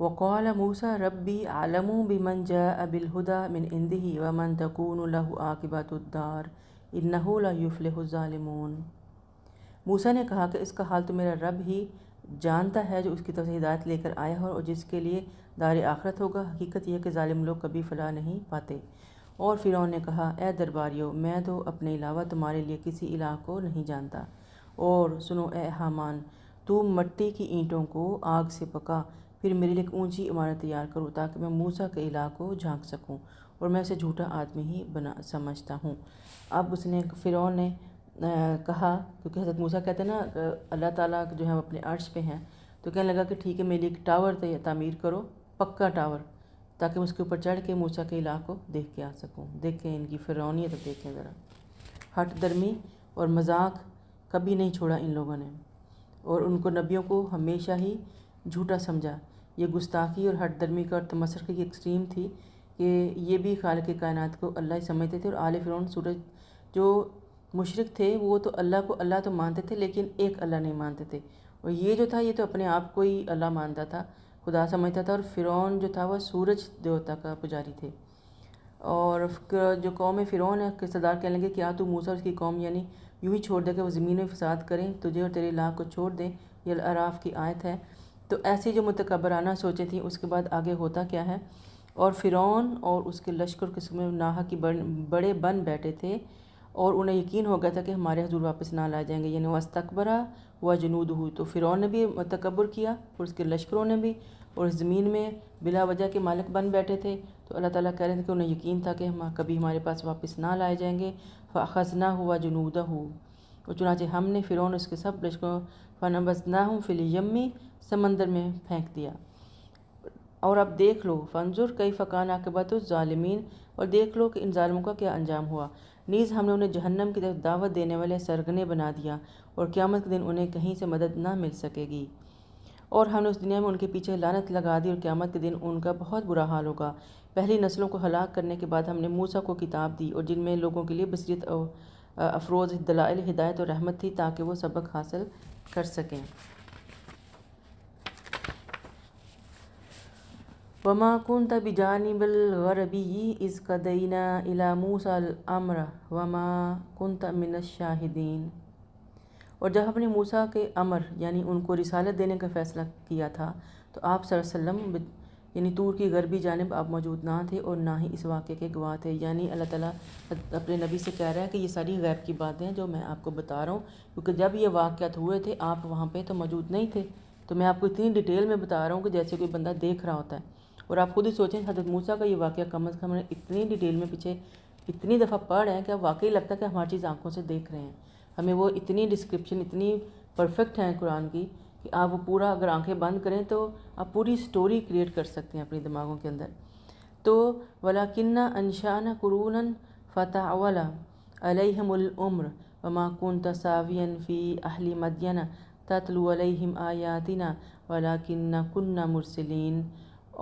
وقال موسى ربي أعلم بمن جاء بالهدى من عنده ومن تكون له عاقبة الدار إنه لا يفلح الظالمون۔ موسیٰ نے کہا کہ اس کا حال تو میرا رب ہی جانتا ہے جو اس کی طرف سے ہدایت لے کر آیا ہو اور جس کے لیے دار آخرت ہوگا، حقیقت یہ ہے کہ ظالم لوگ کبھی فلاح نہیں پاتے۔ اور فرعون نے کہا اے درباریوں، میں تو اپنے علاوہ تمہارے لیے کسی الہ کو نہیں جانتا، اور سنو اے حامان، تو مٹی کی اینٹوں کو آگ سے پکا، پھر میرے لیے ایک اونچی عمارت تیار کرو تاکہ میں موسیٰ کے الہ کو جھانک سکوں، اور میں اسے جھوٹا آدمی ہی سمجھتا ہوں۔ اب فرعون نے کہا، کیونکہ حضرت موسیٰ کہتے ہیں نا اللہ تعالیٰ جو ہے اپنے عرش پہ ہیں، تو کہنے لگا کہ ٹھیک ہے میرے لیے ایک ٹاور تعمیر کرو، پکا ٹاور، تاکہ میں اس کے اوپر چڑھ کے موسیٰ کے الہ کو دیکھ کے آ سکوں۔ دیکھیں ان کی فرعونیت، دیکھیں ذرا، ہٹ درمی اور مذاق کبھی نہیں چھوڑا ان لوگوں نے، اور ان کو نبیوں کو ہمیشہ ہی جھوٹا سمجھا۔ یہ گستاخی اور ہٹ درمی کا اور تمسخر کی ایکسٹریم تھی کہ یہ بھی خالق کائنات کو اللہ ہی سمجھتے تھے، اور آل فرعون سورج جو مشرک تھے وہ تو اللہ تو مانتے تھے لیکن ایک اللہ نہیں مانتے تھے، اور یہ جو تھا یہ تو اپنے آپ کو ہی اللہ مانتا تھا، خدا سمجھتا تھا، اور فرعون جو تھا وہ سورج دیوتا کا پجاری تھے۔ اور جو قوم فرعون ہے کے سردار کہنے لگے کیا تو موسیٰ اور اس کی قوم یعنی یوں ہی چھوڑ دے کہ وہ زمین میں فساد کریں، تجھے اور تیرے الہ کو چھوڑ دیں، یہ الاعراف کی آیت ہے۔ تو ایسی جو متکبرانہ سوچیں تھیں، اس کے بعد آگے ہوتا کیا ہے، اور فرعون اور اس کے لشکر قسم ناحق کی بڑے بن بیٹھے تھے، اور انہیں یقین ہو گیا تھا کہ ہمارے حضور واپس نہ لائے جائیں گے، یعنی واستکبر وجنودہ، تو فرعون نے بھی تکبر کیا اور اس کے لشکروں نے بھی، اور زمین میں بلا وجہ کے مالک بن بیٹھے تھے۔ تو اللہ تعالیٰ کہہ رہے تھے کہ انہیں یقین تھا کہ ہم کبھی ہمارے پاس واپس نہ لائے جائیں گے۔ فَأَخَذْنَاهُ وَجُنُودَهُ، اور چنانچہ ہم نے فرعون اس کے سب لشکروں فَنَبَذْنَاهُمْ فِي الْيَمِّ، سمندر میں پھینک دیا۔ اور اب دیکھ لو، فَانظُرْ كَيْفَ كَانَ عَاقِبَةُ الظَّالِمِينَ، اور دیکھ لو کہ ان ظالموں کا کیا انجام ہوا۔ نیز ہم نے انہیں جہنم کی طرف دعوت دینے والے سرگنے بنا دیا، اور قیامت کے دن انہیں کہیں سے مدد نہ مل سکے گی، اور ہم نے اس دنیا میں ان کے پیچھے لعنت لگا دی، اور قیامت کے دن ان کا بہت برا حال ہوگا۔ پہلی نسلوں کو ہلاک کرنے کے بعد ہم نے موسیٰ کو کتاب دی، اور جن میں لوگوں کے لیے بصیرت افروز دلائل ہدایت اور رحمت تھی تاکہ وہ سبق حاصل کر سکیں۔ وَمَا كُنْتَ بِجَانِبِ الْغَرْبِيِّ إِذْ قَضَيْنَا إِلَىٰ مُوسَىٰ الْأَمْرَ وَمَا كُنْتَ مِنَ الشَّاهِدِينَ، اور جب ہم نے موسیٰ کے امر یعنی ان کو رسالت دینے کا فیصلہ کیا تھا تو آپ صلی اللہ علیہ وسلم یعنی طور کی غربی جانب آپ موجود نہ تھے اور نہ ہی اس واقعے کے گواہ تھے۔ یعنی اللہ تعالیٰ اپنے نبی سے کہہ رہا ہے کہ یہ ساری غیب کی باتیں ہیں جو میں آپ کو بتا رہا ہوں، کیونکہ جب یہ واقعات ہوئے تھے آپ وہاں پہ تو موجود نہیں تھے، تو میں آپ کو اتنی ڈیٹیل میں بتا رہا ہوں کہ جیسے کوئی بندہ دیکھ رہا ہوتا ہے۔ اور آپ خود ہی سوچیں حضرت موسیٰ کا یہ واقعہ کم از کم اتنی ڈیٹیل میں پیچھے اتنی دفعہ پڑھ رہے ہیں کہ اب واقعی لگتا ہے کہ ہم ہر چیز آنکھوں سے دیکھ رہے ہیں، ہمیں وہ اتنی ڈسکرپشن اتنی پرفیکٹ ہیں قرآن کی کہ آپ وہ پورا اگر آنکھیں بند کریں تو آپ پوری سٹوری کریٹ کر سکتے ہیں اپنی دماغوں کے اندر۔ تو وَلَكِنَّا أَنشَأْنَا قُرُونًا فَطَاوَلَ عَلَيْهِمُ الْعُمُرُ وَمَا كُنْتَ سَاوِيًا فِي أَهْلِ مَدْيَنَ تَتْلُو عَلَيْهِمْ آيَاتِنَا وَلَكِنَّا كُنَّا مُرْسِلِينَ،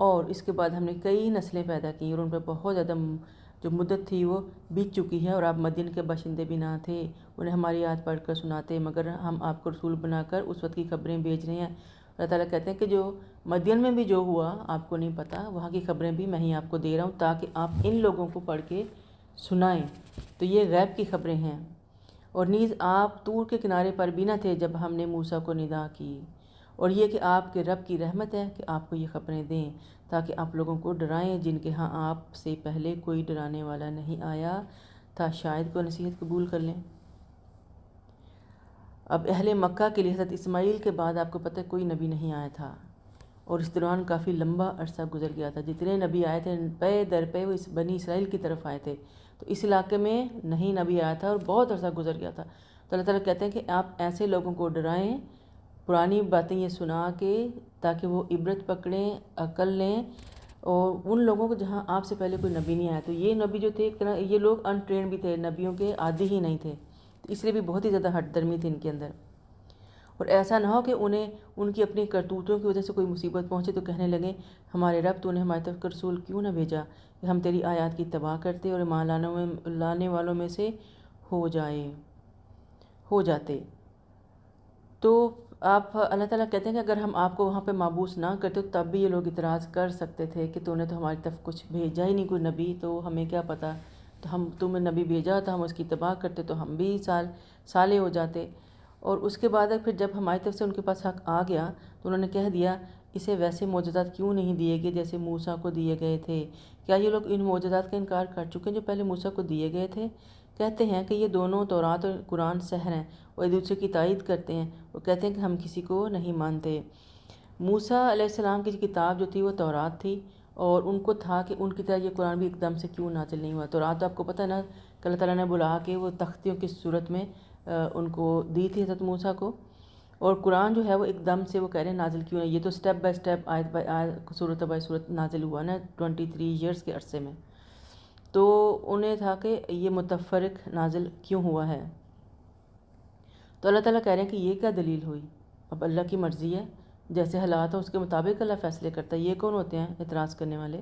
اور اس کے بعد ہم نے کئی نسلیں پیدا کی اور ان پر بہت زیادہ جو مدت تھی وہ بیت چکی ہے، اور آپ مدین کے باشندے بھی نہ تھے، انہیں ہماری یاد پڑھ کر سناتے، مگر ہم آپ کو رسول بنا کر اس وقت کی خبریں بھیج رہے ہیں۔ اللہ تعالیٰ کہتے ہیں کہ جو مدین میں بھی جو ہوا آپ کو نہیں پتہ، وہاں کی خبریں بھی میں ہی آپ کو دے رہا ہوں تاکہ آپ ان لوگوں کو پڑھ کے سنائیں، تو یہ غیب کی خبریں ہیں۔ اور نیز آپ طور کے کنارے پر بھی نہ تھے جب ہم نے موسیٰ کو ندا کی، اور یہ کہ آپ کے رب کی رحمت ہے کہ آپ کو یہ خبریں دیں تاکہ آپ لوگوں کو ڈرائیں جن کے ہاں آپ سے پہلے کوئی ڈرانے والا نہیں آیا تھا، شاید کو نصیحت قبول کر لیں۔ اب اہل مکہ کے لیے حضرت اسماعیل کے بعد آپ کو پتہ ہے کوئی نبی نہیں آیا تھا، اور اس دوران کافی لمبا عرصہ گزر گیا تھا، جتنے نبی آئے تھے پے در پے وہ اس بنی اسرائیل کی طرف آئے تھے، تو اس علاقے میں نہیں نبی آیا تھا اور بہت عرصہ گزر گیا تھا۔ تو اللہ تعالیٰ کہتے ہیں کہ آپ ایسے لوگوں کو ڈرائیں پرانی باتیں یہ سنا کے تاکہ وہ عبرت پکڑیں، عقل لیں، اور ان لوگوں کو جہاں آپ سے پہلے کوئی نبی نہیں آیا، تو یہ نبی جو تھے ایک طرح یہ لوگ ان ٹرینڈ بھی تھے، نبیوں کے عادی ہی نہیں تھے، اس لیے بھی بہت ہی زیادہ ہٹ درمی تھی ان کے اندر۔ اور ایسا نہ ہو کہ انہیں ان کی اپنی کرتوتوں کی وجہ سے کوئی مصیبت پہنچے تو کہنے لگیں ہمارے رب تو نے ہماری طرف رسول کیوں نہ بھیجا کہ ہم تیری آیات کی تباہ کرتے اور ایمان لانے والوں میں سے ہو جاتے۔ تو آپ اللہ تعالیٰ کہتے ہیں کہ اگر ہم آپ کو وہاں پہ مابوس نہ کرتے تب بھی یہ لوگ اعتراض کر سکتے تھے کہ تو نے تو ہماری طرف کچھ بھیجا ہی نہیں کوئی نبی، تو ہمیں کیا پتہ، تو ہم تمہیں نبی بھیجا تو ہم اس کی اتباع کرتے تو ہم بھی صالح ہو جاتے۔ اور اس کے بعد پھر جب ہماری طرف سے ان کے پاس حق آ گیا تو انہوں نے کہہ دیا اسے ویسے معجزات کیوں نہیں دیے گئے جیسے موسیٰ کو دیے گئے تھے؟ کیا یہ لوگ ان معجزات کا انکار کر چکے ہیں جو پہلے موسیٰ کو دیے گئے تھے؟ کہتے ہیں کہ یہ دونوں تورات اور قرآن سحر ہیں، وہ ایک دوسرے کی تائید کرتے ہیں، وہ کہتے ہیں کہ ہم کسی کو نہیں مانتے۔ موسیٰ علیہ السلام کی کتاب جو تھی وہ تورات تھی، اور ان کو تھا کہ ان کی طرح یہ قرآن بھی ایک دم سے کیوں نازل نہیں ہوا۔ تورات تو آپ کو پتہ ہے نا کہ اللہ تعالیٰ نے بلا کے وہ تختیوں کی صورت میں ان کو دی تھی حضرت موسیٰ کو، اور قرآن جو ہے وہ ایک دم سے وہ کہہ رہے ہیں نازل کیوں نہیں، یہ تو سٹیپ بائی سٹیپ آیت بائی آیت صورت بائی صورت نازل ہوا نا 23 ایئرس کے عرصے میں، تو انہیں تھا کہ یہ متفرق نازل کیوں ہوا ہے۔ تو اللہ تعالیٰ کہہ رہے ہیں کہ یہ کیا دلیل ہوئی؟ اب اللہ کی مرضی ہے، جیسے حالات ہیں اس کے مطابق اللہ فیصلے کرتا ہے، یہ کون ہوتے ہیں اعتراض کرنے والے؟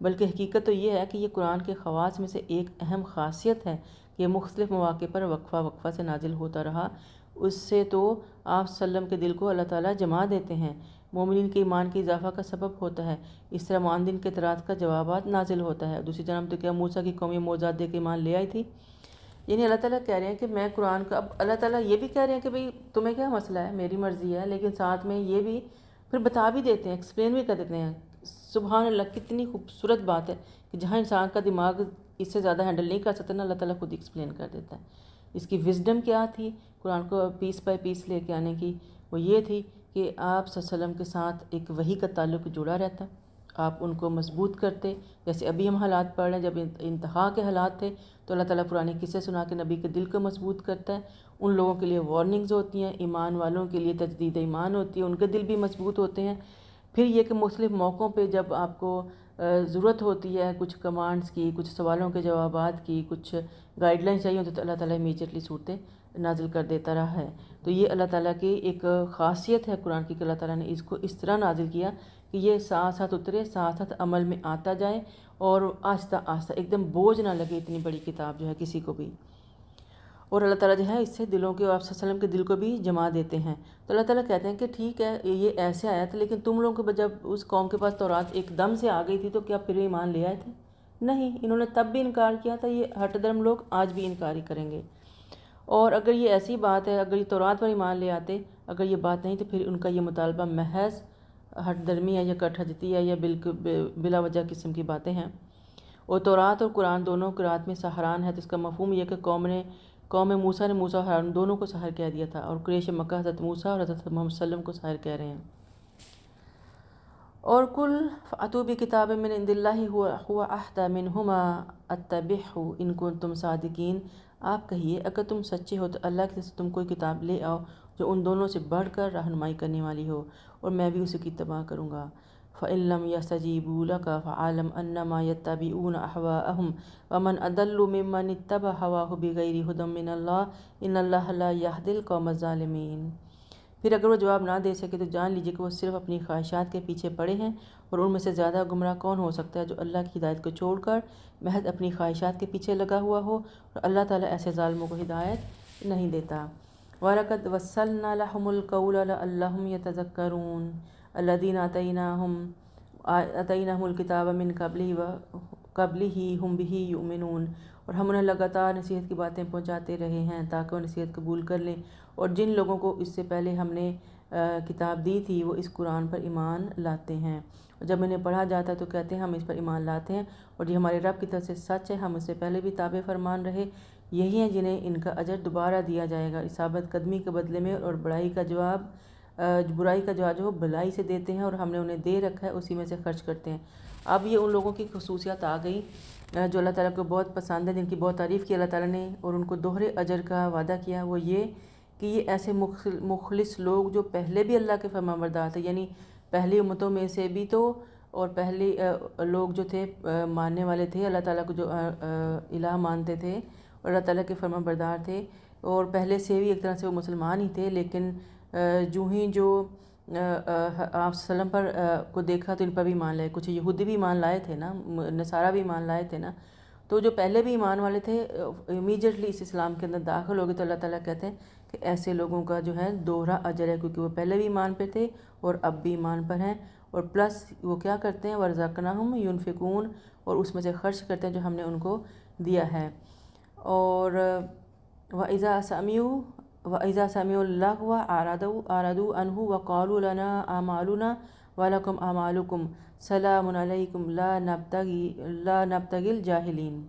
بلکہ حقیقت تو یہ ہے کہ یہ قرآن کے خواص میں سے ایک اہم خاصیت ہے کہ یہ مختلف مواقع پر وقفہ وقفہ سے نازل ہوتا رہا، اس سے تو آپ صلی اللہ علیہ وسلم کے دل کو اللہ تعالیٰ جما دیتے ہیں، مومنین کے ایمان کے اضافہ کا سبب ہوتا ہے، اس طرح معاندین کے اعتراض کا جوابات نازل ہوتا ہے۔ دوسری جانب تو کیا موسیٰ کی قوم معجزات دے کے ایمان لے آئی تھی؟ یعنی اللہ تعالیٰ کہہ رہے ہیں کہ میں قرآن کا، اب اللہ تعالیٰ یہ بھی کہہ رہے ہیں کہ بھئی تمہیں کیا مسئلہ ہے، میری مرضی ہے، لیکن ساتھ میں یہ بھی پھر بتا بھی دیتے ہیں، ایکسپلین بھی کر دیتے ہیں۔ سبحان اللہ، کتنی خوبصورت بات ہے کہ جہاں انسان کا دماغ اس سے زیادہ ہینڈل نہیں کر سکتا نا، اللہ تعالیٰ خود ایکسپلین کر دیتا ہے۔ اس کی وزڈم کیا تھی قرآن کو پیس بائی پیس لے کے آنے کی؟ وہ یہ تھی کہ آپ صلی اللہ علیہ وسلم کے ساتھ ایک وحی کا تعلق جڑا رہتا، آپ ان کو مضبوط کرتے، جیسے ابھی ہم حالات پڑھ رہے ہیں، جب انتہا کے حالات تھے تو اللہ تعالیٰ پرانے قصے سنا کے نبی کے دل کو مضبوط کرتا ہے، ان لوگوں کے لیے وارننگز ہوتی ہیں، ایمان والوں کے لیے تجدید ایمان ہوتی ہے، ان کے دل بھی مضبوط ہوتے ہیں۔ پھر یہ کہ مختلف موقعوں پہ جب آپ کو ضرورت ہوتی ہے کچھ کمانڈز کی، کچھ سوالوں کے جوابات کی، کچھ گائیڈ لائن چاہیے ہوتی ہے تو اللہ تعالیٰ امیجیٹلی صورتیں نازل کر دیتا رہا ہے۔ تو یہ اللہ تعالیٰ کی ایک خاصیت ہے قرآن کی کہ اللہ تعالیٰ نے اس کو اس طرح نازل کیا کہ یہ ساتھ ساتھ اترے، ساتھ ساتھ عمل میں آتا جائے، اور آہستہ آہستہ ایک دم بوجھ نہ لگے اتنی بڑی کتاب جو ہے کسی کو بھی۔ اور اللہ تعالیٰ جو ہے اس سے دلوں کے، آپ صلی اللہ علیہ وسلم کے دل کو بھی جما دیتے ہیں۔ تو اللہ تعالیٰ کہتے ہیں کہ ٹھیک ہے یہ ایسے آیا تھا، لیکن تم لوگوں کو جب اس قوم کے پاس تورات ایک دم سے آ گئی تھی تو کیا پھر ایمان لے آئے تھے؟ نہیں، انہوں نے تب بھی انکار کیا تھا، یہ ہٹ درم لوگ آج بھی انکار ہی کریں گے۔ اور اگر یہ ایسی بات ہے، اگر یہ تورات پر ایمان لے آتے، اگر یہ بات نہیں تو پھر ان کا یہ مطالبہ محض ہٹ درمی ہے یا کٹ حجتی ہے یا بلا وجہ قسم کی باتیں ہیں۔ اور تورات اور قرآن دونوں قرات میں سحران ہے، تو اس کا مفہوم یہ کہ قوم موسیٰ نے موسیٰ اور ہارون دونوں کو ساحر کہہ دیا تھا، اور قریش مکہ حضرت موسیٰ اور حضرت محمد صلی اللہ علیہ وسلم کو ساحر کہہ رہے ہیں۔ اور کل فأتوا بکتاب من عند اللہ هو اہدی منہما اتبعہ ان کنتم صادقین، آپ کہیے اگر تم سچے ہو تو اللہ کی طرف سے تم کوئی کتاب لے آؤ جو ان دونوں سے بڑھ کر رہنمائی کرنے والی ہو، اور میں بھی اسی کی اتباع کروں گا۔ فَإِن لَّمْ يَسْتَجِيبُوا لَكَ فَاعْلَمْ أَنَّمَا يَتَّبِعُونَ أَهْوَاءَهُمْ وَمَنْ أَضَلُّ مِمَّنِ اتَّبَعَ هَوَاهُ بِغَيْرِ هُدًى مِّنَ اللَّهِ إِنَّ اللَّهَ لَا يَهْدِي الْقَوْمَ الظَّالِمِينَ۔ پھر اگر وہ جواب نہ دے سکے تو جان لیجیے کہ وہ صرف اپنی خواہشات کے پیچھے پڑے ہیں، اور ان میں سے زیادہ گمراہ کون ہو سکتا ہے جو اللہ کی ہدایت کو چھوڑ کر محض اپنی خواہشات کے پیچھے لگا ہوا ہو، اور اللہ تعالیٰ ایسے ظالموں کو ہدایت نہیں دیتا۔ وَلَقَدْ وَصَّلْنَا لَهُمُ الْقَوْلَ لَعَلَّهُمْ يَتَذَكَّرُونَ الَّذِينَ آتَيْنَاهُمُ الْكِتَابَ مِنْ قَبْلِهِ هُمْ بِهِ يُؤْمِنُونَ، اور ہم انہیں لگاتار نصیحت کی باتیں پہنچاتے رہے ہیں تاکہ وہ نصیحت قبول کر لیں، اور جن لوگوں کو اس سے پہلے ہم نے کتاب دی تھی وہ اس قرآن پر ایمان لاتے ہیں، اور جب انہیں پڑھا جاتا ہے تو کہتے ہیں ہم اس پر ایمان لاتے ہیں، اور یہ ہمارے رب کی طرف سے سچ ہے، ہم اس سے پہلے بھی تابع فرمان رہے، یہی ہیں جنہیں ان کا اجر دوبارہ دیا جائے گا اصابت قدمی کے بدلے میں، اور برائی کا جواب جو وہ بھلائی سے دیتے ہیں، اور ہم نے انہیں دے رکھا ہے اسی میں سے خرچ کرتے ہیں۔ اب یہ ان لوگوں کی خصوصیات آ گئی جو اللہ تعالیٰ کو بہت پسند ہے، جن کی بہت تعریف کی اللہ تعالیٰ نے اور ان کو دوہرے اجر کا وعدہ کیا، وہ یہ کہ یہ ایسے مخلص لوگ جو پہلے بھی اللہ کے فرمانبردار تھے، یعنی پہلی امتوں میں سے بھی تو، اور پہلے لوگ جو تھے ماننے والے تھے اللہ تعالیٰ کو، جو الہ مانتے تھے اور اللہ تعالیٰ کے فرمانبردار تھے، اور پہلے سے بھی ایک طرح سے وہ مسلمان ہی تھے، لیکن جو ہی جو آپ وسلم پر کو دیکھا تو ان پر بھی ایمان لائے، کچھ یہودی بھی ایمان لائے تھے نا، نصارہ بھی ایمان لائے تھے نا، تو جو پہلے بھی ایمان والے تھے امیجیٹلی اس اسلام کے اندر داخل ہو گئے، تو اللہ تعالیٰ کہتے ہیں کہ ایسے لوگوں کا جو ہے دوہرا اجر ہے، کیونکہ وہ پہلے بھی ایمان پہ تھے اور اب بھی ایمان پر ہیں، اور پلس وہ کیا کرتے ہیں، ورزقناہم ينفقون، اور اس میں سے خرچ کرتے ہیں جو ہم نے ان کو دیا ہے۔ اور وَإِذَا سَمِعُوا اللَّغْوَ أَعْرَضُوا عَنْهُ وَقَالُوا لَنَا أَعْمَالُنَا وَلَكُمْ أَعْمَالُكُمْ سَلَامٌ عَلَيْكُمْ لَا نَبْتَغِي الْجَاهِلِينَ۔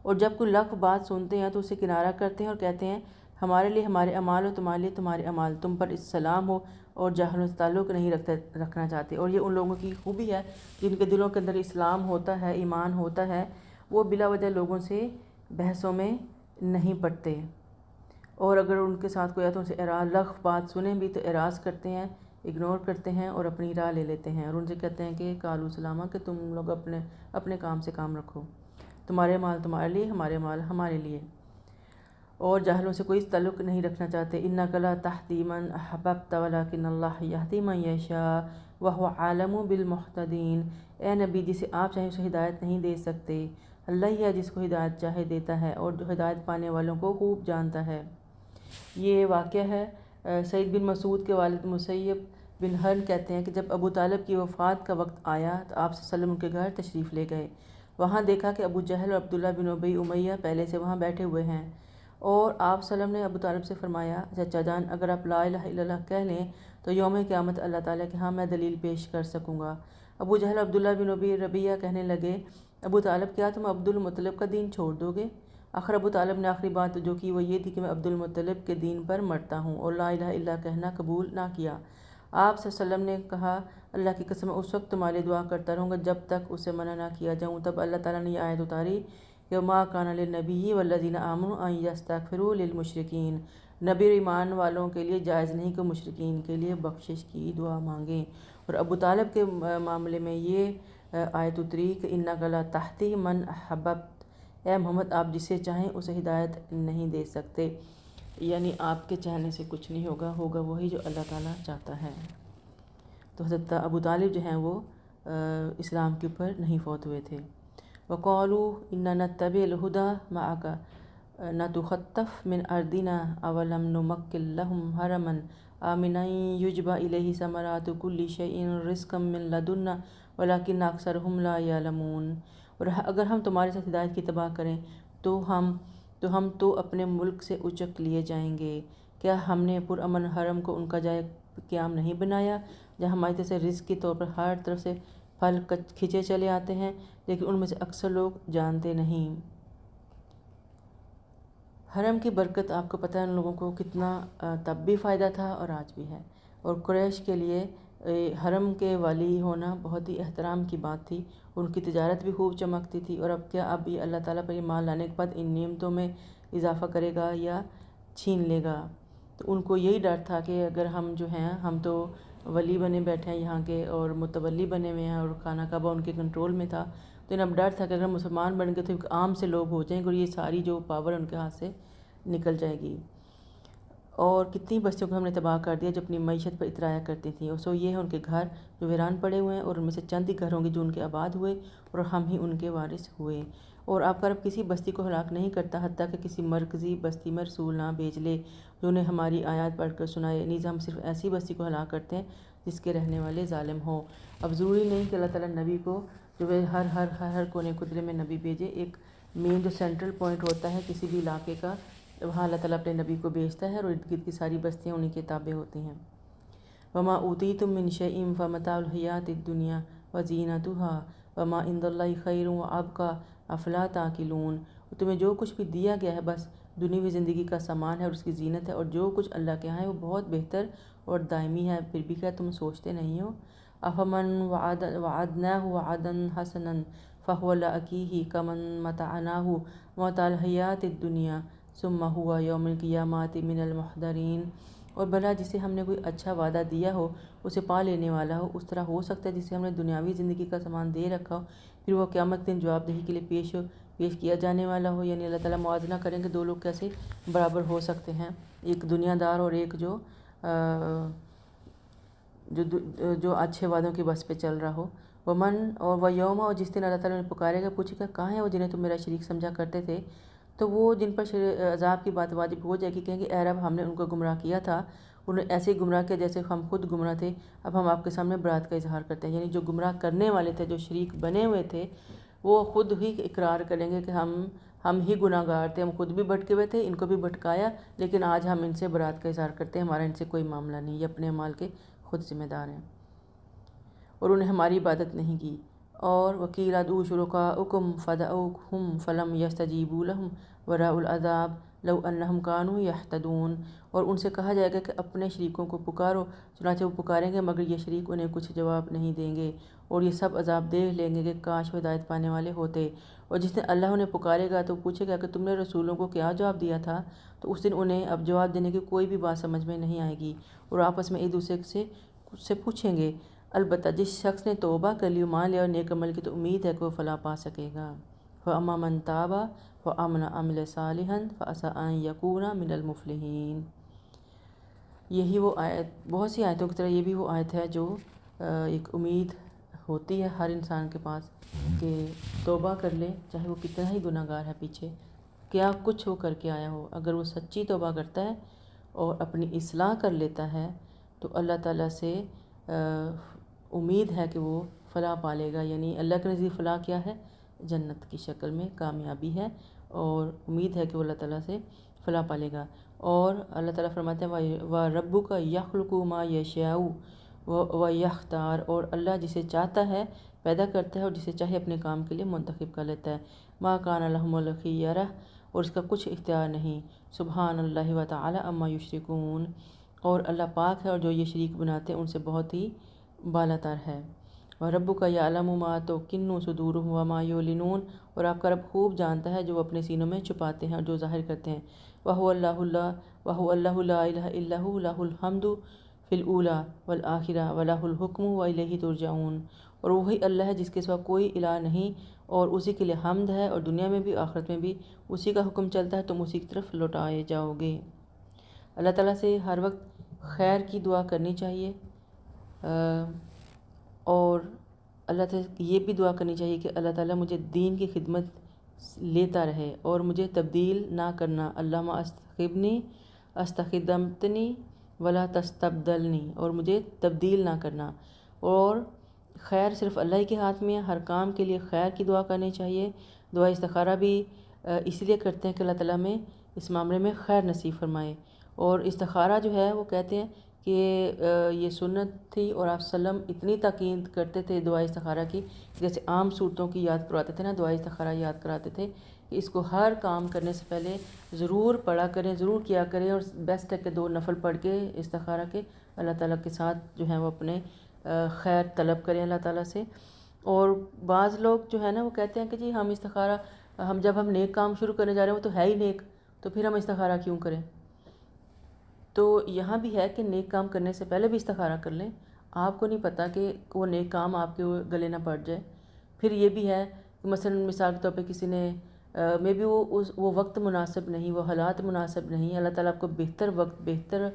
اور جب کوئی لغو بات سنتے ہیں تو اسے کنارہ کرتے ہیں اور کہتے ہیں ہمارے لیے ہمارے اعمال اور تمہارے لیے تمہارے اعمال، تم پر السلام ہو، اور جاہلوں سے تعلق نہیں رکھنا چاہتے۔ اور یہ ان لوگوں کی خوبی ہے جن کے دلوں کے اندر اسلام ہوتا ہے، ایمان ہوتا ہے، وہ بلا وجہ لوگوں سے بحثوں میں نہیں پڑتے، اور اگر ان کے ساتھ کوئی آتا ہے ان سے لغو بات سنیں بھی تو اعراض کرتے ہیں، اگنور کرتے ہیں اور اپنی راہ لے لیتے ہیں، اور ان سے کہتے ہیں کہ قالوا سلاما، کہ تم لوگ اپنے کام سے کام رکھو، تمہارے مال تمہارے لیے، ہمارے مال ہمارے لیے، اور جاہلوں سے کوئی تعلق نہیں رکھنا چاہتے۔ اِنَّکَ لَا تَهْدِی مَنْ أَحْبَبْتَ وَلَٰکِنَّ اللَّهَ يَهْدِی مَن یَشَاءُ وَهُوَ أَعْلَمُ بِالْمُهْتَدِینَ۔ اے نبی، جسے آپ چاہیں اسے ہدایت نہیں دے سکتے، اللہ ہی ہے جس کو ہدایت چاہے دیتا ہے، اور جو ہدایت پانے والوں کو خوب جانتا ہے۔ یہ واقعہ ہے سعید بن مسعود کے والد مسیب بن حرن کہتے ہیں کہ جب ابو طالب کی وفات کا وقت آیا تو آپ صلی اللہ علیہ وسلم ان کے گھر تشریف لے گئے۔ وہاں دیکھا کہ ابو جہل اور عبداللہ بن ابی امیہ پہلے سے وہاں بیٹھے ہوئے ہیں، اور آپ صلی اللہ علیہ وسلم نے ابو طالب سے فرمایا چچا جان، اگر آپ لا الہ الا اللہ کہہ لیں تو یوم قیامت اللہ تعالیٰ کے ہاں میں دلیل پیش کر سکوں گا۔ ابو جہل اور عبداللہ بن ابی ربیہ کہنے لگے ابو طالب، کیا تم عبد المطلب کا دین چھوڑ دو گے؟ آخر ابو طالب نے آخری بات جو کی وہ یہ تھی کہ میں عبد المطلب کے دین پر مرتا ہوں، اور لا الہ الا کہنا قبول نہ کیا۔ آپ صلی اللہ علیہ وسلم نے کہا اللہ کی قسم میں اس وقت تمہارے دعا کرتا رہوں گا جب تک اسے منع نہ کیا جاؤں۔ تب اللہ تعالیٰ نے یہ آیت اتاری کہ ما کان للنبی والذین آمنوا ان یستغفروا للمشرکین، نبی اور ایمان والوں کے لیے جائز نہیں کہ مشرکین کے لیے بخشش کی دعا مانگیں۔ اور ابو طالب کے معاملے میں یہ آیت اتری کہ انک لا تہدی من احببت، اے محمد آپ جسے چاہیں اسے ہدایت نہیں دے سکتے، یعنی آپ کے چاہنے سے کچھ نہیں ہوگا وہی جو اللہ تعالیٰ چاہتا ہے۔ تو حضرت ابو طالب جو ہیں وہ اسلام کے اوپر نہیں فوت ہوئے تھے۔ وَقَالُوا إِنَّا نَتَّبِعُ الْهُدَىٰ مَعَكَ نَتُخَطَّفْ مِنْ أَرْضِنَا أَوَلَمْ نُمَكِّن لَهُمْ حَرَمًا آمِنًا يُجْبَىٰ إِلَيْهِ ثَمَرَاتُ كُلِّ شَيْءٍ رِزْقًا مِّن لَّدُنَّا وَلَٰكِنَّ أَكْثَرَهُمْ لَا يَعْلَمُونَ۔ اور اگر ہم تمہارے ساتھ ہدایت کی اتباع کریں تو ہم تو اپنے ملک سے اچک لیے جائیں گے، کیا ہم نے پرامن حرم کو ان کا جائے قیام نہیں بنایا جہاں ہماری طرف سے رزق کے طور پر ہر طرف سے پھل کھنچے چلے آتے ہیں، لیکن ان میں سے اکثر لوگ جانتے نہیں۔ حرم کی برکت آپ کو پتہ ہے ان لوگوں کو کتنا تب بھی فائدہ تھا اور آج بھی ہے، اور قریش کے لیے حرم کے والی ہونا بہت ہی احترام کی بات تھی، ان کی تجارت بھی خوب چمکتی تھی، اور اب یہ اللہ تعالیٰ پر ایمان لانے کے بعد ان نعمتوں میں اضافہ کرے گا یا چھین لے گا۔ تو ان کو یہی ڈر تھا کہ اگر ہم جو ہیں ہم تو ولی بنے بیٹھے ہیں یہاں کے اور متولی بنے ہوئے ہیں، اور خانہ کعبہ ان کے کنٹرول میں تھا، تو انہیں اب ڈر تھا کہ اگر مسلمان بن گئے تو عام سے لوگ ہو جائیں گے اور یہ ساری جو پاور ان کے ہاتھ سے نکل جائے گی۔ اور کتنی بستیوں کو ہم نے تباہ کر دیا جو اپنی معیشت پر اترایا کرتی تھیں، اور سو یہ ہے ان کے گھر جو ویران پڑے ہوئے ہیں، اور ان میں سے چند ہی گھر ہوں گے جو ان کے آباد ہوئے اور ہم ہی ان کے وارث ہوئے۔ اور آپ کا رب کسی بستی کو ہلاک نہیں کرتا حتیٰ کہ کسی مرکزی بستی میں رسول نہ بھیج لے جو انہیں ہماری آیات پڑھ کر سنائے، نیز ہم صرف ایسی بستی کو ہلاک کرتے ہیں جس کے رہنے والے ظالم ہوں۔ اب ضروری نہیں کہ اللہ تعالیٰ نبی کو جو ہر کونے قدرے میں نبی بھیجے، ایک مین جو سینٹرل پوائنٹ ہوتا ہے کسی بھی علاقے کا، وہاں اللہ تعالیٰ اپنے نبی کو بھیجتا ہے، اور ارد گرد کی ساری بستیاں انہیں کے تابع ہوتی ہیں۔ وَمَا أُوتِیتُم مِّن شَیْءٍ فَمَتَاعُ الْحَیَاةِ الدُّنْیَا وَزِینَتُهَا وَمَا عِندَ اللَّهِ خَیْرٌ وَأَبْقَىٰ أَفَلَا تَعْقِلُونَ۔ اور تمہیں جو کچھ بھی دیا گیا ہے بس دنیاوی زندگی کا سامان ہے اور اس کی زینت ہے، اور جو کچھ اللہ کے ہاں ہے وہ بہت بہتر اور دائمی ہے، پھر بھی کیا تم سوچتے نہیں ہو؟ أَفَمَن وَعَدْنَاهُ وَعْدًا حَسَنًا فَهُوَ لَاقِیهِ كَمَن مَّتَعْنَاهُ مَتَاعَ الْحَیَاةِ الدُّنْیَا ثُمَّ هُوَ یَوْمَ الْقِیَامَةِ مِنَ الْمُحْضَرِینَ۔ اور بھلا جسے ہم نے کوئی اچھا وعدہ دیا ہو اسے پا لینے والا ہو، اس طرح ہو سکتا ہے جسے ہم نے دنیاوی زندگی کا سامان دے رکھا ہو پھر وہ قیامت دن جواب دہی کے لیے پیش کیا جانے والا ہو۔ یعنی اللہ تعالیٰ موازنہ کریں کہ دو لوگ کیسے برابر ہو سکتے ہیں، ایک دنیا دار اور ایک جو اچھے وعدوں کی بس پہ چل رہا ہو۔ وَمَن اور وہ یوم، اور جس دن اللہ تعالیٰ نے پکارے گا، پوچھے گا کہاں ہے وہ جنہیں تم میرا شریک سمجھا کرتے تھے؟ تو وہ جن پر عذاب کی بات واجب ہو جائے گی کہیں گے اے رب ہم نے ان کو گمراہ کیا تھا، انہیں ایسے ہی گمراہ کیا جیسے ہم خود گمراہ تھے، اب ہم آپ کے سامنے برات کا اظہار کرتے ہیں۔ یعنی جو گمراہ کرنے والے تھے، جو شریک بنے ہوئے تھے، وہ خود ہی اقرار کریں گے کہ ہم ہی گناہ گار تھے، ہم خود بھی بھٹکے ہوئے تھے، ان کو بھی بھٹکایا، لیکن آج ہم ان سے برات کا اظہار کرتے ہیں، ہمارا ان سے کوئی معاملہ نہیں، یہ اپنے اعمال کے خود ذمہ دار ہیں اور انہیں ہماری عبادت نہیں کی۔ اور وَقِيلَ ادْعُوا شُرَكَاءَكُمْ فَدَعَوْهُمْ فَلَمْ يَسْتَجِيبُوا لَهُمْ وَرَأَوُا الْعَذَابَ لَوْ أَنَّهُمْ كَانُوا يَهْتَدُونَ۔ اور ان سے کہا جائے گا کہ اپنے شریکوں کو پکارو، چنانچہ وہ پکاریں گے مگر یہ شریک انہیں کچھ جواب نہیں دیں گے، اور یہ سب عذاب دیکھ لیں گے کہ کاش وہ ہدایت پانے والے ہوتے۔ اور جس دن اللہ انہیں پکارے گا تو پوچھے گا کہ تم نے رسولوں کو کیا جواب دیا تھا، تو اس دن انہیں اب جواب دینے کی کوئی بھی بات سمجھ میں نہیں آئے گی، اور آپس میں ایک دوسرے سے پوچھیں گے۔ البتہ جس شخص نے توبہ کر لی، مان لیا اور نیک عمل کی، تو امید ہے کہ وہ فلاح پا سکے گا۔ فَأَمَّا مَن تَابَ وَآمَنَ وَعَمِلَ صَالِحًا فَعَسَىٰ أَن يَكُونَ مِنَ الْمُفْلِحِينَ۔ یہی وہ آیت، بہت سی آیتوں کی طرح یہ بھی وہ آیت ہے جو ایک امید ہوتی ہے ہر انسان کے پاس کہ توبہ کر لے، چاہے وہ کتنا ہی گناہ گار ہے، پیچھے کیا کچھ وہ کر کے آیا ہو، اگر وہ سچی توبہ کرتا ہے اور اپنی اصلاح کر لیتا ہے تو اللہ تعالیٰ سے امید ہے کہ وہ فلاح پالے گا۔ یعنی اللہ کے نزدیک فلاح کیا ہے؟ جنت کی شکل میں کامیابی ہے، اور امید ہے کہ وہ اللہ تعالیٰ سے فلاح پالے گا۔ اور اللہ تعالیٰ فرماتے ہیں وَرَبُّكَ يَخْلُقُ مَا يَشَاءُ وَيَخْتَارُ۔ اور اللہ جسے چاہتا ہے پیدا کرتا ہے، اور جسے چاہے اپنے کام کے لیے منتخب کر لیتا ہے۔ مَا كَانَ لَهُمُ الْخِيَرَةُ۔ اور اس کا کچھ اختیار نہیں۔ سبحان اللہ وتعالی عما یشرکون۔ اور اللہ پاک ہے اور جو یہ شریک بناتے ہیں ان سے بہت ہی بالا تر ہے۔ وَرَبُّكَ يَعْلَمُ مَا تُكِنُّ صُدُورُهُمْ وَمَا يُعْلِنُونَ۔ اور آپ کا رب خوب جانتا ہے جو وہ اپنے سینوں میں چھپاتے ہیں اور جو ظاہر کرتے ہیں۔ وَهُوَ اللَّهُ لَا إِلَٰهَ إِلَّا هُوَ لَهُ الْحَمْدُ فِي الْأُولَىٰ وَالْآخِرَةِ وَلَهُ الْحُكْمُ وَإِلَيْهِ تُرْجَعُونَ۔ اور وہی اللہ ہے جس کے سوا کوئی الہ نہیں، اور اسی کے لیے حمد ہے، اور دنیا میں بھی آخرت میں بھی اسی کا حکم چلتا ہے، تم اسی کی طرف لوٹائے جاؤ گے۔ اللہ تعالیٰ سے ہر وقت خیر کی دعا کرنی چاہیے، اور اللہ تعالیٰ یہ بھی دعا کرنی چاہیے کہ اللہ تعالیٰ مجھے دین کی خدمت لیتا رہے اور مجھے تبدیل نہ کرنا۔ اللہم استخدمتنی ولا تستبدلنی۔ اور مجھے تبدیل نہ کرنا۔ اور خیر صرف اللہ ہی کے ہاتھ میں ہے، ہر کام کے لیے خیر کی دعا کرنی چاہیے۔ دعا استخارہ بھی اس لیے کرتے ہیں کہ اللہ تعالیٰ میں اس معاملے میں خیر نصیب فرمائے۔ اور استخارہ جو ہے وہ کہتے ہیں کہ یہ سنت تھی، اور آپ وسلم اتنی تاکید کرتے تھے دعا استخارہ کی، جیسے عام صورتوں کی یاد کرواتے تھے نا، دعا استخارہ یاد کراتے تھے کہ اس کو ہر کام کرنے سے پہلے ضرور پڑھا کریں، ضرور کیا کریں، اور بیسٹ ہے کہ 2 نفل پڑھ کے استخارہ کے اللہ تعالیٰ کے ساتھ جو ہیں وہ اپنے خیر طلب کریں اللہ تعالیٰ سے۔ اور بعض لوگ جو ہے نا وہ کہتے ہیں کہ جی ہم استخارہ، جب ہم نیک کام شروع کرنے جا رہے ہیں وہ تو ہے ہی نیک، تو پھر ہم استخارہ کیوں کریں؟ تو یہاں بھی ہے کہ نیک کام کرنے سے پہلے بھی استخارہ کر لیں، آپ کو نہیں پتہ کہ وہ نیک کام آپ کے گلے نہ پڑ جائے۔ پھر یہ بھی ہے کہ مثلاً مثال کے طور پہ کسی نے میں بھی وہ وقت مناسب نہیں، وہ حالات مناسب نہیں، اللہ تعالیٰ آپ کو بہتر وقت، بہتر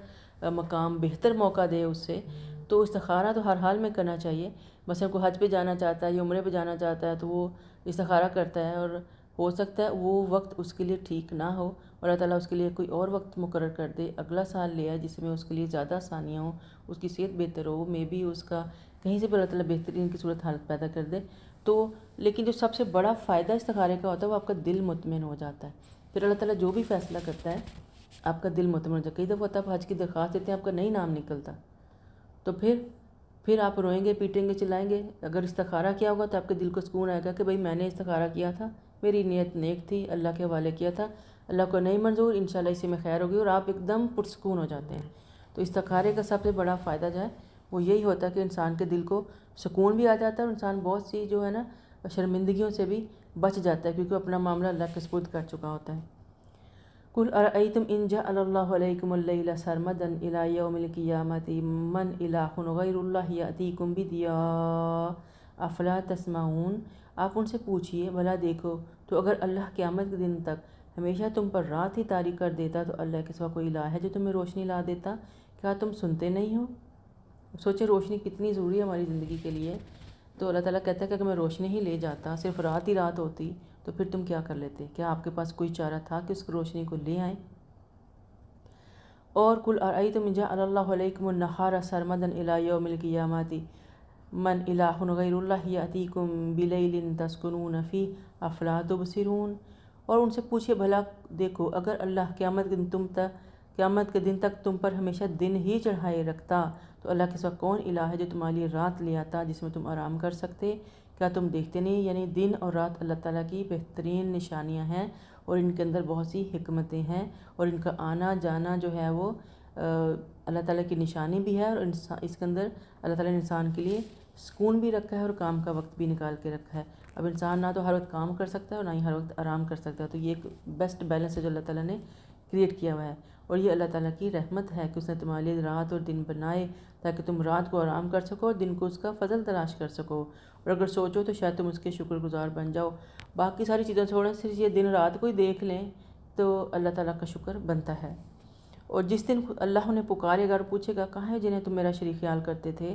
مقام، بہتر موقع دے اس سے، تو استخارہ تو ہر حال میں کرنا چاہیے۔ مثلاً کوئی حج پہ جانا چاہتا ہے یا عمرے پہ جانا چاہتا ہے تو وہ استخارہ کرتا ہے، اور ہو سکتا ہے وہ وقت اس کے لیے ٹھیک نہ ہو، اور اللہ تعالیٰ اس کے لیے کوئی اور وقت مقرر کر دے، اگلا سال لے آئے جس میں اس کے لیے زیادہ آسانیاں ہوں، اس کی صحت بہتر ہو، میں بھی اس کا کہیں سے بھی اللہ تعالیٰ بہترین کی صورت حالت پیدا کر دے۔ تو لیکن جو سب سے بڑا فائدہ استخارے کا ہوتا ہے وہ آپ کا دل مطمئن ہو جاتا ہے، پھر اللہ تعالیٰ جو بھی فیصلہ کرتا ہے آپ کا دل مطمئن ہو جاتا ہے۔ کئی دفعہ ہوتا ہے آپ حج کی درخواست دیتے ہیں، آپ کا نہیں نام نکلتا، تو پھر آپ روئیں گے، پیٹیں گے، چلائیں گے۔ اگر استخارہ کیا ہوگا تو آپ کے دل کو سکون آئے گا کہ بھئی میں نے استخارہ کیا تھا، میری نیت نیک تھی، اللہ کے حوالے کیا تھا، اللہ کو نہیں منظور، انشاءاللہ اسی میں خیر ہوگی، اور آپ ایک دم پرسکون ہو جاتے ہیں۔ تو استخارے کا سب سے بڑا فائدہ جو ہے وہ یہی ہوتا ہے کہ انسان کے دل کو سکون بھی آ جاتا ہے، اور انسان بہت سی جو ہے نا شرمندگیوں سے بھی بچ جاتا ہے، کیونکہ اپنا معاملہ اللہ کے سپرد کر چکا ہوتا ہے۔ قُلْ أَرَأَيْتُمْ إِنْ جَعَلَ اللَّهُ عَلَيْكُمُ اللَّيْلَ سَرْمَدًا إِلَىٰ يَوْمِ الْقِيَامَةِ مَنْ إِلَٰهٌ غَيْرُ اللَّهِ يَأْتِيكُمْ بِضِيَاءٍ أَفَلَا تَسْمَعُونَ۔ آپ ان سے پوچھئے بھلا دیکھو تو اگر اللہ قیامت کے دن تک ہمیشہ تم پر رات ہی تاریک کر دیتا تو اللہ کے سوا کوئی الہ ہے جو تمہیں روشنی لا دیتا؟ کیا تم سنتے نہیں ہو؟ سوچے روشنی کتنی ضروری ہے ہماری زندگی کے لیے۔ تو اللہ تعالیٰ کہتا ہے کہ اگر میں روشنی ہی لے جاتا، صرف رات ہی رات ہوتی، تو پھر تم کیا کر لیتے؟ کیا آپ کے پاس کوئی چارہ تھا کہ اس روشنی کو لے آئیں؟ اور قل ارأیتم ان جعل اللہ علیکم النہار سرمدا الی یوم القیامۃ من الہ غیر اللہ یأتیکم بلیل تسکنون فیہ افلا تبصرون۔ اور ان سے پوچھے بھلا دیکھو اگر اللہ قیامت کے دن تک تم پر ہمیشہ دن ہی چڑھائے رکھتا تو اللہ کے سوا کون الہ ہے جو تمہارے لیے رات لے آتا جس میں تم آرام کر سکتے؟ کیا تم دیکھتے نہیں؟ یعنی دن اور رات اللہ تعالیٰ کی بہترین نشانیاں ہیں اور ان کے اندر بہت سی حکمتیں ہیں، اور ان کا آنا جانا جو ہے وہ اللہ تعالیٰ کی نشانی بھی ہے، اور اس کے اندر اللہ تعالیٰ نے انسان کے لیے سکون بھی رکھا ہے اور کام کا وقت بھی نکال کے رکھا ہے۔ اب انسان نہ تو ہر وقت کام کر سکتا ہے اور نہ ہی ہر وقت آرام کر سکتا ہے، تو یہ ایک بیسٹ بیلنس ہے جو اللہ تعالیٰ نے کریٹ کیا ہوا ہے، اور یہ اللہ تعالیٰ کی رحمت ہے کہ اس نے تمہارے لیے رات اور دن بنائے تاکہ تم رات کو آرام کر سکو اور دن کو اس کا فضل تلاش کر سکو، اور اگر سوچو تو شاید تم اس کے شکر گزار بن جاؤ۔ باقی ساری چیزیں چھوڑیں، صرف یہ دن رات کو ہی دیکھ لیں تو اللہ تعالیٰ کا شکر بنتا ہے۔ اور جس دن اللہ انہیں پکارے گا اور پوچھے گا کہاں ہے جنہیں تم میرا شریک خیال کرتے تھے،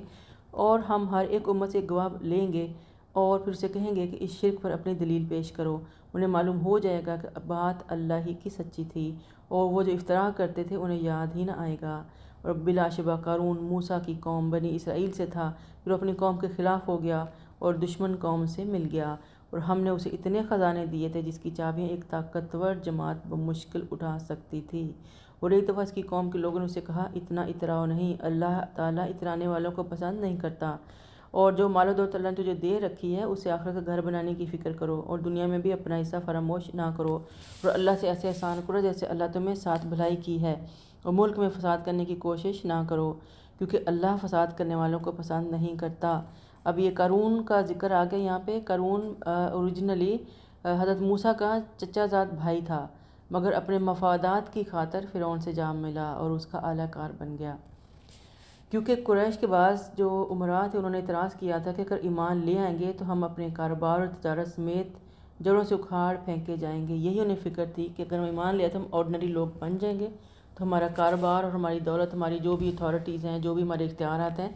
اور ہم ہر ایک امت سے گواہ لیں گے اور پھر اسے کہیں گے کہ اس شرک پر اپنی دلیل پیش کرو، انہیں معلوم ہو جائے گا کہ بات اللہ ہی کی سچی تھی اور وہ جو افتراء کرتے تھے انہیں یاد ہی نہ آئے گا۔ اور بلا شبہ قارون موسیٰ کی قوم بنی اسرائیل سے تھا، پھر وہ اپنی قوم کے خلاف ہو گیا اور دشمن قوم سے مل گیا، اور ہم نے اسے اتنے خزانے دیے تھے جس کی چابیاں ایک طاقتور جماعت بمشکل اٹھا سکتی تھی۔ اور ایک دفعہ اس کی قوم کے لوگوں نے اسے کہا اتنا اتراؤ نہیں، اللہ تعالیٰ اترانے والوں کو پسند نہیں کرتا، اور جو مال و دولت اللہ نے تجھے دے رکھی ہے اسے آخرت کا گھر بنانے کی فکر کرو اور دنیا میں بھی اپنا حصہ فراموش نہ کرو، اور اللہ سے ایسے احسان کرو جیسے اللہ تمہیں ساتھ بھلائی کی ہے، اور ملک میں فساد کرنے کی کوشش نہ کرو کیونکہ اللہ فساد کرنے والوں کو پسند نہیں کرتا۔ اب یہ قارون کا ذکر آ گیا یہاں پہ۔ قارون اوریجنلی حضرت موسیٰ کا چچا زاد بھائی تھا، مگر اپنے مفادات کی خاطر فرعون سے جا ملا اور اس کا اعلیٰ کار بن گیا، کیونکہ قریش کے بعض جو امراء تھے انہوں نے اعتراض کیا تھا کہ اگر ایمان لے آئیں گے تو ہم اپنے کاروبار اور تجارت سمیت جڑوں سے اکھاڑ پھینکے جائیں گے۔ یہی انہیں فکر تھی کہ اگر ہم ایمان لے آئے تو ہم آرڈنری لوگ بن جائیں گے، تو ہمارا کاروبار اور ہماری دولت، ہماری جو بھی اتھارٹیز ہیں، جو بھی ہمارے اختیارات ہیں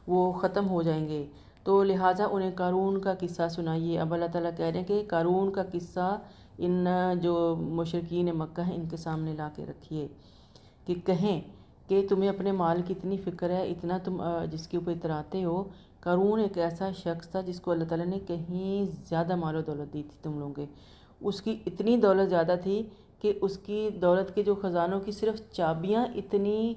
وہ ختم ہو جائیں گے، تو لہٰذا انہیں قارون کا قصہ سنائیے۔ اب اللہ تعالیٰ کہہ رہے ہیں کہ قارون کا قصہ ان جو مشرکین مکہ ہیں ان کے سامنے لا کے رکھیے کہ کہیں کہ تمہیں اپنے مال کی اتنی فکر ہے، اتنا تم جس کے اوپر اتراتے ہو۔ قارون ایک ایسا شخص تھا جس کو اللہ تعالیٰ نے کہیں زیادہ مال و دولت دی تھی تم لوگوں کے، اس کی اتنی دولت زیادہ تھی کہ اس کی دولت کے جو خزانوں کی صرف چابیاں اتنی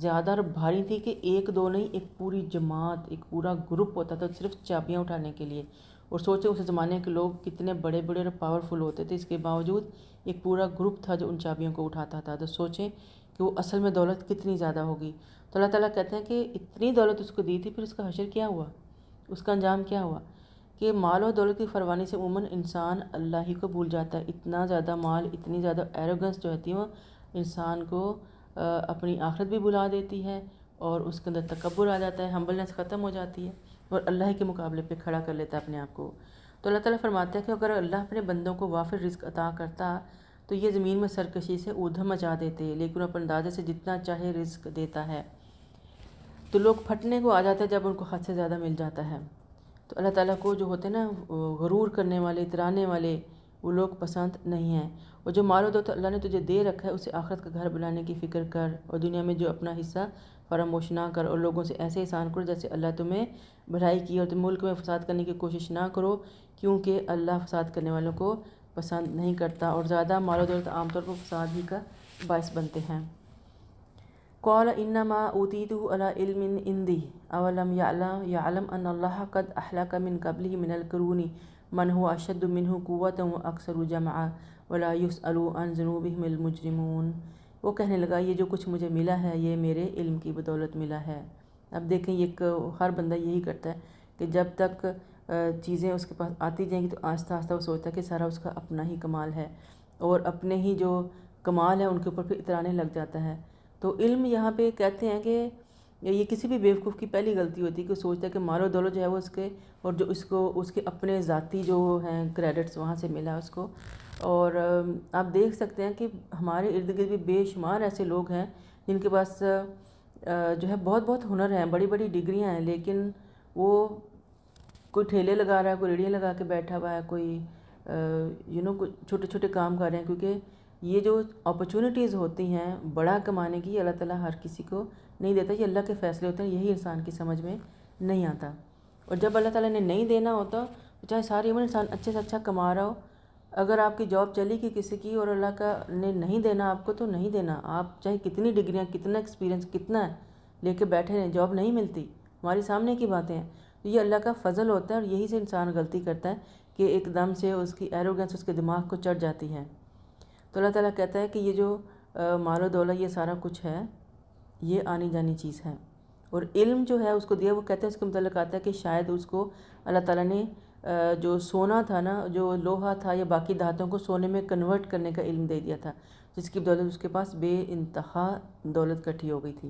زیادہ اور بھاری تھی کہ ایک دو نہیں، ایک پوری جماعت، ایک پورا گروپ ہوتا تھا صرف چابیاں اٹھانے کے لیے۔ اور سوچیں اس زمانے کے لوگ کتنے بڑے بڑے اور پاورفل ہوتے تھے، اس کے باوجود ایک پورا گروپ تھا جو ان چابیوں کو اٹھاتا تھا، تو سوچیں کہ وہ اصل میں دولت کتنی زیادہ ہوگی۔ تو اللہ تعالیٰ کہتے ہیں کہ اتنی دولت اس کو دی تھی، پھر اس کا حشر کیا ہوا، اس کا انجام کیا ہوا کہ مال و دولت کی فروانی سے عموماً انسان اللہ ہی کو بھول جاتا ہے۔ اتنا زیادہ مال، اتنی زیادہ ایروگنس جو ہوتی ہے وہ انسان کو اپنی آخرت بھی بھلا دیتی ہے، اور اس کے اندر تکبر آ جاتا ہے، ہمبلنس ختم ہو جاتی ہے، اور اللہ کے مقابلے پہ کھڑا کر لیتا ہے اپنے آپ کو۔ تو اللہ تعالیٰ فرماتا ہے کہ اگر اللہ اپنے بندوں کو وافر رزق عطا کرتا تو یہ زمین میں سرکشی سے اودھم مچا دیتے، لیکن اپنے اندازے سے جتنا چاہے رزق دیتا ہے، تو لوگ پھٹنے کو آ جاتے ہیں جب ان کو حد سے زیادہ مل جاتا ہے۔ تو اللہ تعالیٰ کو جو ہوتے ہیں نا غرور کرنے والے، اترانے والے، وہ لوگ پسند نہیں ہیں۔ اور جو مال و دولت اللہ نے تجھے دے رکھا ہے اسے آخرت کا گھر بنانے کی فکر کر، اور دنیا میں جو اپنا حصہ فراموش نہ کر، اور لوگوں سے ایسے احسان کرو جیسے اللہ تمہیں بھلائی کی، اور تم ملک میں فساد کرنے کی کوشش نہ کرو کیونکہ اللہ فساد کرنے والوں کو پسند نہیں کرتا، اور زیادہ مال و دولت عام طور پر فساد ہی کا باعث بنتے ہیں۔ قال انما اوتیتہ علی علم عندی اولم یعلم ان اللہ قد اہلک من قبلہ من القرون من هو اشد منہ قوۃ واکثر جمعا ولا یسأل عن ذنوبہم المجرمون۔ وہ کہنے لگا یہ جو کچھ مجھے ملا ہے یہ میرے علم کی بدولت ملا ہے۔ اب دیکھیں یہ ہر بندہ یہی کرتا ہے کہ جب تک چیزیں اس کے پاس آتی جائیں گی تو آہستہ آہستہ وہ سوچتا ہے کہ سارا اس کا اپنا ہی کمال ہے، اور اپنے ہی جو کمال ہے ان کے اوپر پھر اترانے لگ جاتا ہے۔ تو علم یہاں پہ کہتے ہیں کہ یہ کسی بھی بیوقوف کی پہلی غلطی ہوتی ہے کہ سوچتا ہے کہ مال و دولت جو ہے وہ اس کے، اور جو اس کے اپنے ذاتی جو ہیں کریڈٹس وہاں سے ملا اس کو۔ اور آپ دیکھ سکتے ہیں کہ ہمارے ارد گرد بھی بے شمار ایسے لوگ ہیں جن کے پاس جو ہے بہت بہت ہنر ہیں، بڑی بڑی ڈگریاں ہیں، لیکن وہ کوئی ٹھیلے لگا رہا ہے، کوئی ریڑیاں لگا کے بیٹھا ہوا ہے، کوئی کوئی چھوٹے چھوٹے کام کر رہے ہیں، کیونکہ یہ جو اپرچونٹیز ہوتی ہیں بڑا کمانے کی، اللہ تعالیٰ ہر کسی کو نہیں دیتا، یہ اللہ کے فیصلے ہوتے ہیں، یہی انسان کی سمجھ میں نہیں آتا۔ اور جب اللہ تعالیٰ نے نہیں دینا ہوتا، چاہے ساری عمر انسان اچھے سے اچھا کما رہا ہو، اگر آپ کی جاب چلی گئی کسی کی اور اللہ کا نے نہیں دینا آپ کو، تو نہیں دینا۔ آپ چاہے کتنی ڈگریاں، کتنا ایکسپیرینس، کتنا ہے لے کے بیٹھے ہیں، جاب نہیں ملتی، ہماری سامنے کی باتیں ہیں۔ تو یہ اللہ کا فضل ہوتا ہے، اور یہی سے انسان غلطی کرتا ہے کہ ایک دم سے اس کی ایروگنس اس کے دماغ کو چڑھ جاتی ہے۔ تو اللہ تعالیٰ کہتا ہے کہ یہ جو مال و دولت، یہ سارا کچھ ہے، یہ آنی جانی چیز ہے۔ اور علم جو ہے اس کو دیا، وہ کہتے ہیں اس کے متعلق آتا ہے کہ شاید اس کو اللہ تعالیٰ نے جو سونا تھا نا، جو لوہا تھا یا باقی دھاتوں کو سونے میں کنورٹ کرنے کا علم دے دیا تھا، جس کی بدولت اس کے پاس بے انتہا دولت کٹھی ہو گئی تھی۔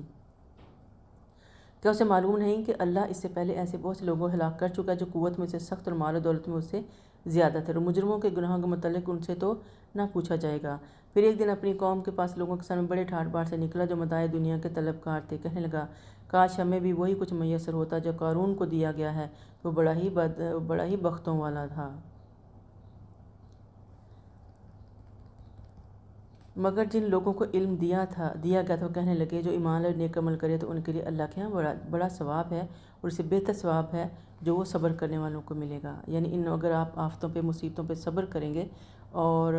کیا اسے معلوم نہیں کہ اللہ اس سے پہلے ایسے بہت سے لوگوں کو ہلاک کر چکا ہے جو قوت میں سے سخت اور مال و دولت میں اس سے زیادہ تھے، اور مجرموں کے گناہوں کے متعلق ان سے تو نہ پوچھا جائے گا۔ پھر ایک دن اپنی قوم کے پاس لوگوں کے سامنے بڑے ٹھاٹھ باٹھ سے نکلا جو متاع دنیا کے طلبکار تھے، کہنے لگا کاش ہمیں بھی وہی کچھ میسر ہوتا جو قارون کو دیا گیا ہے، وہ بڑا ہی بختوں والا تھا۔ مگر جن لوگوں کو علم دیا گیا تھا، وہ کہنے لگے جو ایمان اور نیک عمل کرے تو ان کے لیے اللہ کے ہاں بڑا ثواب ہے، اور اس سے بہتر ثواب ہے جو وہ صبر کرنے والوں کو ملے گا۔ یعنی اگر آپ آفتوں پہ، مصیبتوں پہ صبر کریں گے، اور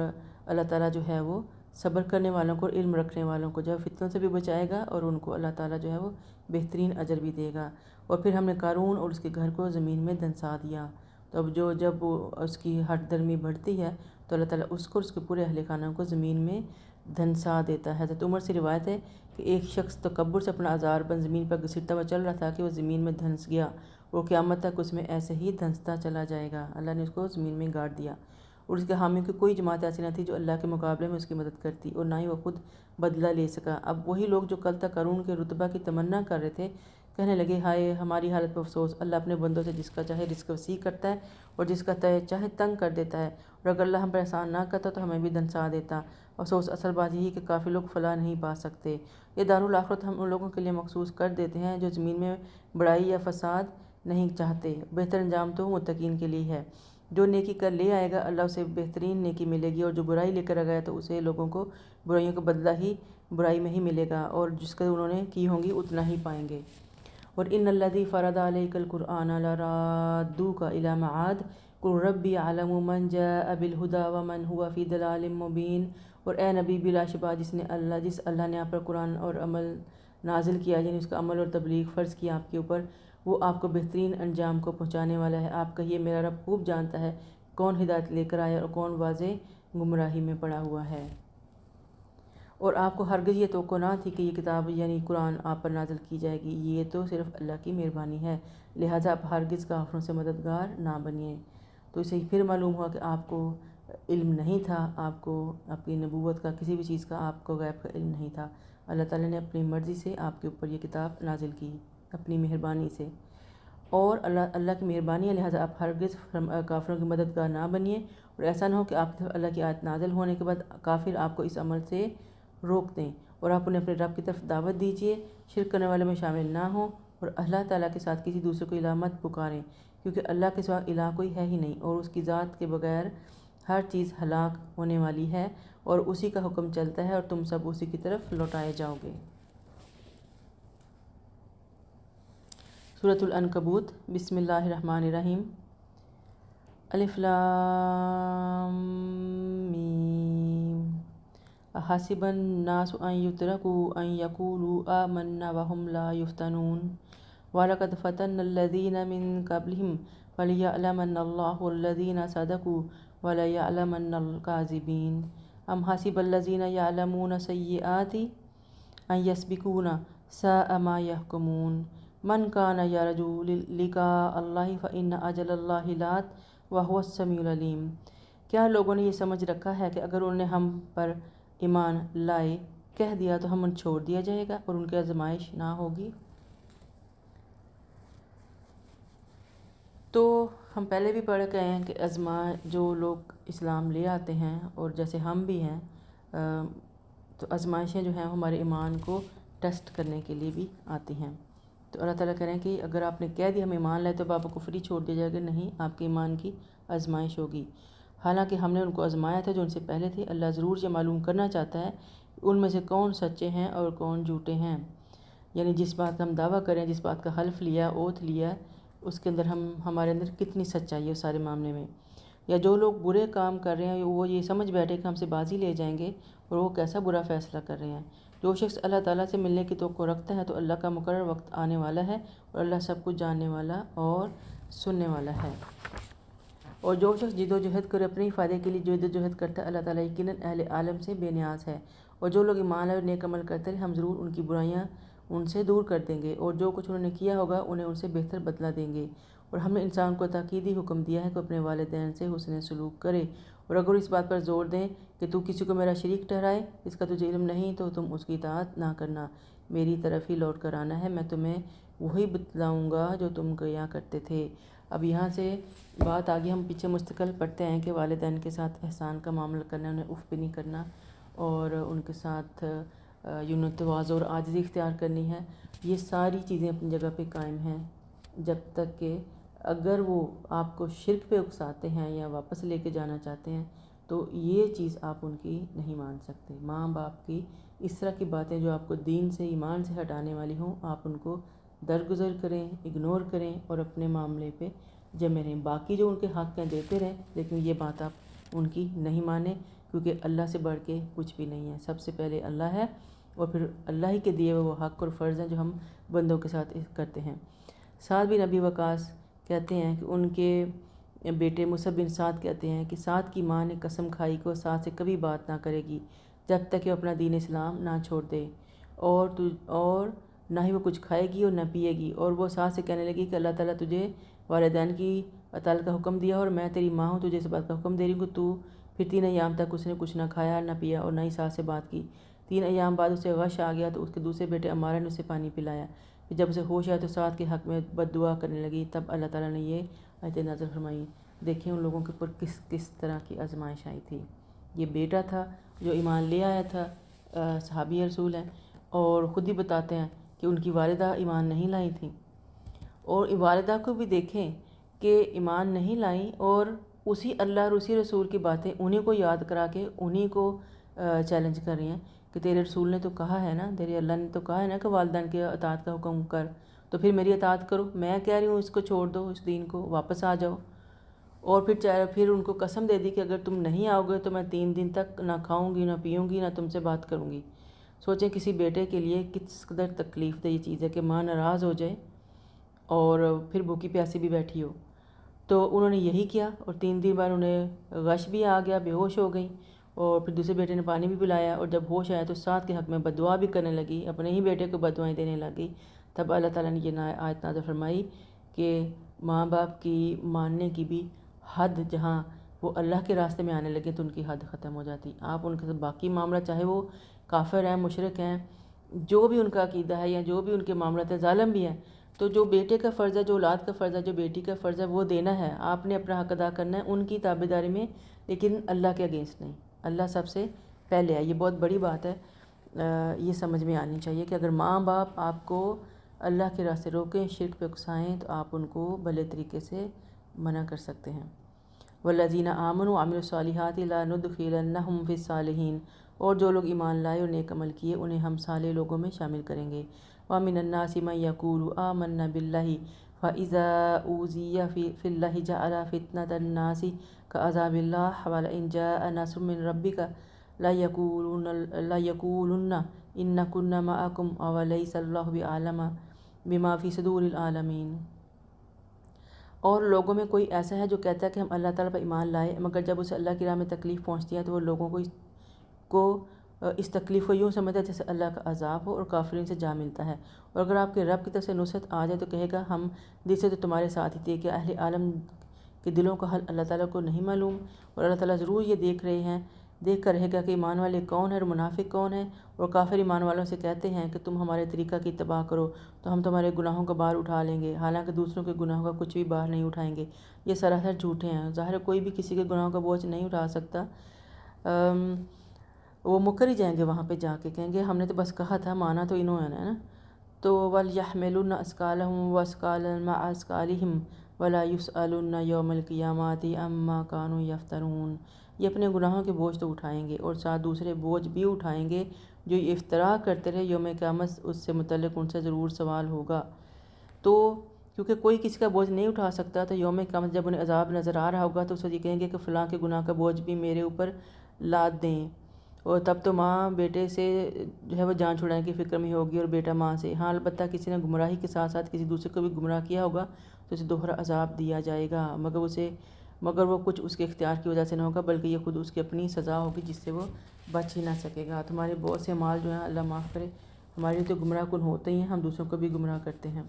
اللہ تعالیٰ جو ہے وہ صبر کرنے والوں کو، علم رکھنے والوں کو جو ہے فتنوں سے بھی بچائے گا، اور ان کو اللہ تعالیٰ جو ہے وہ بہترین اجر بھی دے گا۔ اور پھر ہم نے قارون اور اس کے گھر کو زمین میں دھنسا دیا۔ تو اب جب اس کی ہٹ درمی بڑھتی ہے تو اللہ تعالیٰ اس کو اور اس کے پورے اہل خانہ کو زمین میں دھنسا دیتا ہے۔ حضرت عمر سے روایت ہے کہ ایک شخص تکبر سے اپنا ازار بند زمین پر گھسیٹتا ہوا چل رہا تھا کہ وہ زمین میں دھنس گیا، اور قیامت تک اس میں ایسے ہی دھنستا چلا جائے گا۔ اللہ نے اس کو زمین میں گاڑ دیا، اور اس کے حامیوں کی کوئی جماعت ایسی نہ تھی جو اللہ کے مقابلے میں اس کی مدد کرتی، اور نہ ہی وہ خود بدلہ لے سکا۔ اب وہی لوگ جو کل تک قارون کے رتبہ کی تمنا کر رہے تھے، کہنے لگے ہائے ہماری حالت پر افسوس، اللہ اپنے بندوں سے جس کا چاہے رزق وسیع کرتا ہے اور جس کا چاہے تنگ کر دیتا ہے، اور اگر اللہ ہم پر احسان نہ کرتا تو ہمیں بھی دھنسا دیتا۔ افسوس، اصل بات یہی کہ کافی لوگ فلاح نہیں پا سکتے۔ یہ دارالآخرت ہم ان لوگوں کے لیے مخصوص کر دیتے ہیں جو زمین میں بڑائی یا فساد نہیں چاہتے، بہتر انجام تو متقین کے لیے ہے۔ جو نیکی کر لے آئے گا اللہ اسے بہترین نیکی ملے گی، اور جو برائی لے کر آ گیا تو اسے لوگوں کو برائیوں کا بدلہ ہی برائی میں ہی ملے گا، اور جس کا انہوں نے کی ہوں گی اتنا ہی پائیں گے۔ اور ان الذی فرض علیک القرآن لرادوک الی معاد قل ربی اعلم من جاء بالہدی ومن هو فی ضلال مبین۔ اور اے نبی، بلا شبہ جس اللہ نے آپ پر قرآن اور عمل نازل کیا، یعنی اس کا عمل اور تبلیغ فرض کیا آپ کے اوپر، وہ آپ کو بہترین انجام کو پہنچانے والا ہے۔ آپ کہیے میرا رب خوب جانتا ہے کون ہدایت لے کر آیا اور کون واضح گمراہی میں پڑا ہوا ہے۔ اور آپ کو ہرگز یہ توقع نہ تھی کہ یہ کتاب یعنی قرآن آپ پر نازل کی جائے گی، یہ تو صرف اللہ کی مہربانی ہے، لہٰذا آپ ہرگز کافروں سے مددگار نہ بنیے۔ تو اسے پھر معلوم ہوا کہ آپ کو علم نہیں تھا، آپ کو آپ کی نبوت کا، کسی بھی چیز کا آپ کو غیب کا علم نہیں تھا۔ اللہ تعالیٰ نے اپنی مرضی سے آپ کے اوپر یہ کتاب نازل کی، اپنی مہربانی سے، اور اللہ کی مہربانی ہے، لہٰذا آپ ہرگز کافروں کی مددگار نہ بنیے، اور ایسا نہ ہو کہ آپ اللہ کی آیت نازل ہونے کے بعد کافر آپ کو اس عمل سے روک دیں، اور آپ انہیں اپنے رب کی طرف دعوت دیجیے، شرک کرنے والے میں شامل نہ ہوں، اور اللہ تعالیٰ کے ساتھ کسی دوسرے کو الہ مت پکاریں، کیونکہ اللہ کے سوا الہ کوئی ہے ہی نہیں، اور اس کی ذات کے بغیر ہر چیز ہلاک ہونے والی ہے، اور اسی کا حکم چلتا ہے، اور تم سب اسی کی طرف لوٹائے جاؤ گے۔ سورۃ العنکبوت، بسم اللہ الرحمن الرحیم۔ الف لام میم۔ احسب الناس ان یترکوا ان یقولوا آمنا وهم لا یفتنون وَلَقَدْ فَتَنَّا الَّذِينَ مِن قَبْلِهِمْ فَلْيَعْلَمَنَّ اللَّهُ الَّذِينَ صَدَقُوا وَلَيَعْلَمَنَّ الْكَاذِبِينَ أَمْ حَسِبَ الَّذِينَ يَعْمَلُونَ السَّيِّئَاتِ أَن يَسْبِقُونَا سَاءَ مَا يَحْكُمُونَ مَنْ كَانَ يَرْجُو لِقَاءَ اللَّهِ فَإِنَّ أَجَلَ اللَّهِ لَآتٍ وَهُوَ السَّمِيعُ الْعَلِيمُ۔ کیا لوگوں نے یہ سمجھ رکھا ہے کہ اگر انہوں نے ہم پر ایمان لائے کہہ دیا تو ہم ان چھوڑ دیا جائے گا اور ان کی آزمائش نہ ہوگی؟ تو ہم پہلے بھی پڑھ گئے ہیں کہ جو لوگ اسلام لے آتے ہیں اور جیسے ہم بھی ہیں، تو آزمائشیں جو ہیں ہمارے ایمان کو ٹیسٹ کرنے کے لیے بھی آتی ہیں۔ تو اللہ تعالیٰ کہہ رہے ہیں کہ اگر آپ نے کہہ دیا ہم ایمان لائے تو آپ کو فری چھوڑ دیا جائے گا، نہیں، آپ کے ایمان کی آزمائش ہوگی۔ حالانکہ ہم نے ان کو آزمایا تھا جو ان سے پہلے تھے۔ اللہ ضرور یہ معلوم کرنا چاہتا ہے ان میں سے کون سچے ہیں اور کون جھوٹے ہیں، یعنی جس بات کا ہم دعویٰ کریں، جس بات کا حلف لیا، اوتھ لیا، اس کے اندر ہمارے اندر کتنی سچائی ہے اس سارے معاملے میں۔ یا جو لوگ برے کام کر رہے ہیں وہ یہ سمجھ بیٹھے کہ ہم سے بازی لے جائیں گے، اور وہ کیسا برا فیصلہ کر رہے ہیں۔ جو شخص اللہ تعالیٰ سے ملنے کی توقع رکھتا ہے تو اللہ کا مقرر وقت آنے والا ہے، اور اللہ سب کچھ جاننے والا اور سننے والا ہے۔ اور جو شخص جد و جہد کر اپنے ہی فائدے کے لیے جد و جہد کرتا ہے، اللہ تعالیٰ یقیناً اہل عالم سے بے نیاز ہے۔ اور جو لوگ ایمان لائے اور نیک عمل کرتے ہیں ہم ضرور ان کی برائیاں ان سے دور کر دیں گے، اور جو کچھ انہوں نے کیا ہوگا انہیں ان سے بہتر بدلہ دیں گے۔ اور ہم نے انسان کو تاکیدی حکم دیا ہے کہ اپنے والدین سے حسن سلوک کرے، اور اگر اس بات پر زور دیں کہ تو کسی کو میرا شریک ٹھہرائے، اس کا تجھے علم نہیں تو تم اس کی اطاعت نہ کرنا، میری طرف ہی لوٹ کر آنا ہے، میں تمہیں وہی بتلاؤں گا جو تم کیا کرتے تھے۔ اب یہاں سے بات آگے ہم پیچھے مستقل پڑھتے ہیں کہ والدین کے ساتھ احسان کا معاملہ کرنا، انہیں اف بھی نہیں کرنا، اور ان کے ساتھ تواضع اور عاجزی اختیار کرنی ہے۔ یہ ساری چیزیں اپنی جگہ پہ قائم ہیں، جب تک کہ اگر وہ آپ کو شرک پہ اکساتے ہیں یا واپس لے کے جانا چاہتے ہیں تو یہ چیز آپ ان کی نہیں مان سکتے۔ ماں باپ کی اس طرح کی باتیں جو آپ کو دین سے، ایمان سے ہٹانے والی ہوں، آپ ان کو درگزر کریں، اگنور کریں اور اپنے معاملے پہ جمے رہیں۔ باقی جو ان کے حق ہیں دیتے رہیں، لیکن یہ بات آپ ان کی نہیں مانیں، کیونکہ اللہ سے بڑھ کے کچھ بھی نہیں ہے۔ سب سے پہلے اللہ ہے، اور پھر اللہ ہی کے دیے ہوئے وہ حق اور فرض ہیں جو ہم بندوں کے ساتھ کرتے ہیں۔ سعد بن ابی وقاص کہتے ہیں کہ ان کے بیٹے مصعب بن سعد کہتے ہیں کہ سعد کی ماں نے قسم کھائی کہ وہ سعد سے کبھی بات نہ کرے گی جب تک کہ وہ اپنا دین اسلام نہ چھوڑ دے، اور نہ ہی وہ کچھ کھائے گی اور نہ پیے گی۔ اور وہ سعد سے کہنے لگی کہ اللہ تعالیٰ تجھے والدین کی اطاعت کا حکم دیا، اور میں تیری ماں ہوں، تجھے اس بات کا حکم دے رہی ہوں کہ تو پھر 3 ایام تک اس نے کچھ نہ کھایا نہ پیا اور نہ ہی سعد سے بات کی۔ 3 ایام بعد اسے غش آ گیا تو اس کے دوسرے بیٹے عمارہ نے اسے پانی پلایا۔ پھر جب اسے ہوش آیا تو سعد کے حق میں بد دعا کرنے لگی، تب اللہ تعالیٰ نے یہ آیت نازل فرمائی۔ دیکھیں ان لوگوں کے اوپر کس طرح کی آزمائش آئی تھی۔ یہ بیٹا تھا جو ایمان لے آیا تھا، صحابی رسول ہیں، اور خود ہی بتاتے ہیں کہ ان کی والدہ ایمان نہیں لائی تھیں، اور والدہ کو بھی دیکھیں کہ ایمان نہیں لائیں، اور اسی اللہ اور اسی رسول کی باتیں انہیں کو یاد کرا کے انہیں کو چیلنج کر رہی ہیں کہ تیرے رسول نے تو کہا ہے نا، تیرے اللہ نے تو کہا ہے نا کہ والدین کی اطاعت کا حکم کر، تو پھر میری اطاعت کرو، میں کہہ رہی ہوں اس کو چھوڑ دو، اس دین کو واپس آ جاؤ۔ اور پھر ان کو قسم دے دی کہ اگر تم نہیں آؤ گے تو میں 3 دن تک نہ کھاؤں گی، نہ پیوں گی، نہ تم سے بات کروں گی۔ سوچیں کسی بیٹے کے لیے کس قدر تکلیف دہ یہ چیز ہے کہ ماں ناراض ہو جائے اور پھر بھوکی پیاسی بھی بیٹھی ہو۔ تو انہوں نے یہی کیا، اور 3 دن بعد انہیں غش بھی آ گیا، بے ہوش ہو گئیں، اور پھر دوسرے بیٹے نے پانی بھی پلایا، اور جب ہوش آیا تو سعد کے حق میں بد دعا بھی کرنے لگی، اپنے ہی بیٹے کو بد دعائیں دینے لگی۔ تب اللہ تعالیٰ نے یہ آیت نازل فرمائی کہ ماں باپ کی ماننے کی بھی حد، جہاں وہ اللہ کے راستے میں آنے لگے تو ان کی حد ختم ہو جاتی۔ آپ ان کے ساتھ باقی معاملہ، چاہے وہ کافر ہیں، مشرک ہیں، جو بھی ان کا عقیدہ ہے یا جو بھی ان کے معاملات ہیں، ظالم بھی ہیں، تو جو بیٹے کا فرض ہے، جو اولاد کا فرض ہے، جو بیٹی کا فرض ہے، وہ دینا ہے، آپ نے اپنا حق ادا کرنا ہے ان کی تابعداری میں، لیکن اللہ کے اگینسٹ نہیں۔ اللہ سب سے پہلے ہے، یہ بہت بڑی بات ہے، یہ سمجھ میں آنی چاہیے کہ اگر ماں باپ آپ کو اللہ کے راستے روکیں، شرک پہ اکسائیں، تو آپ ان کو بھلے طریقے سے منع کر سکتے ہیں۔ والذین آمنوا وعملوا الصالحات لندخلنہم فی الصالحین، اور جو لوگ ایمان لائے اور نیک عمل کیے انہیں ہم صالح لوگوں میں شامل کریں گے۔ ومن الناس من یقول آمنا باللہ فإذا أوذی فی اللہ جعل فتنة الناس كعذاب اللہ ولئن جاء نصر من ربک لیقولن إنا كنا معکم اولیس اللہ بعلم بما فی صدور العالمین۔ اور لوگوں میں کوئی ایسا ہے جو کہتا ہے کہ ہم اللہ تعالیٰ پر ایمان لائے، مگر جب اسے اللہ کی راہ میں تکلیف پہنچتی ہے تو وہ لوگوں کو اس تکلیف کو یوں سمجھتا ہے جیسے اللہ کا عذاب ہو، اور کافرین سے جا ملتا ہے۔ اور اگر آپ کے رب کی طرف سے نصرت آ جائے تو کہے گا ہم دل سے تو تمہارے ساتھ ہی تھے، کہ اہل عالم کے دلوں کا حل اللہ تعالیٰ کو نہیں معلوم، اور اللہ تعالیٰ ضرور یہ دیکھ کر رہے گا کہ ایمان والے کون ہیں اور منافق کون ہیں۔ اور کافر ایمان والوں سے کہتے ہیں کہ تم ہمارے طریقہ کی اتباع کرو تو ہم تمہارے گناہوں کا بار اٹھا لیں گے، حالانکہ دوسروں کے گناہوں کا کچھ بھی بار نہیں اٹھائیں گے۔ یہ سراسر جھوٹے ہیں۔ ظاہر ہے کوئی بھی کسی کے گناہوں کا بوجھ نہیں اٹھا سکتا، وہ مکر ہی جائیں گے، وہاں پہ جا کے کہیں گے ہم نے تو بس کہا تھا، مانا تو انہوں نے نا۔ تو وَلْيَحْمِلُنَّ أَثْقَالَهُمْ وَأَثْقَالًا مَعَ أَثْقَالِهِمْ وَلَا يُسْأَلُنَّ يَوْمَ الْقِيَامَةِ عَمَّا كَانُوا يَفْتَرُونَ۔ یہ اپنے گناہوں کے بوجھ تو اٹھائیں گے اور ساتھ دوسرے بوجھ بھی اٹھائیں گے جو یہ افتراء کرتے رہے، یوم قیامت اس سے متعلق ان سے ضرور سوال ہوگا۔ تو کیونکہ کوئی کسی کا بوجھ نہیں اٹھا سکتا، تو یوم قیامت جب انہیں عذاب نظر آ رہا ہوگا تو اس وقت یہ کہیں گے کہ فلاں کے گناہ کا بوجھ بھی میرے اوپر لاد دیں۔ اور تب تو ماں بیٹے سے جو ہے وہ جان چھڑانے کی فکر میں ہوگی اور بیٹا ماں سے۔ ہاں البتہ کسی نے گمراہی کے ساتھ ساتھ کسی دوسرے کو بھی گمراہ کیا ہوگا تو اسے دوہرا عذاب دیا جائے گا، مگر وہ کچھ اس کے اختیار کی وجہ سے نہ ہوگا، بلکہ یہ خود اس کی اپنی سزا ہوگی جس سے وہ بچ ہی نہ سکے گا۔ تو ہمارے بہت سے مال جو ہیں اللہ معاف کرے، ہمارے تو گمراہ کن ہوتے ہی ہیں، ہم دوسروں کو بھی گمراہ کرتے ہیں۔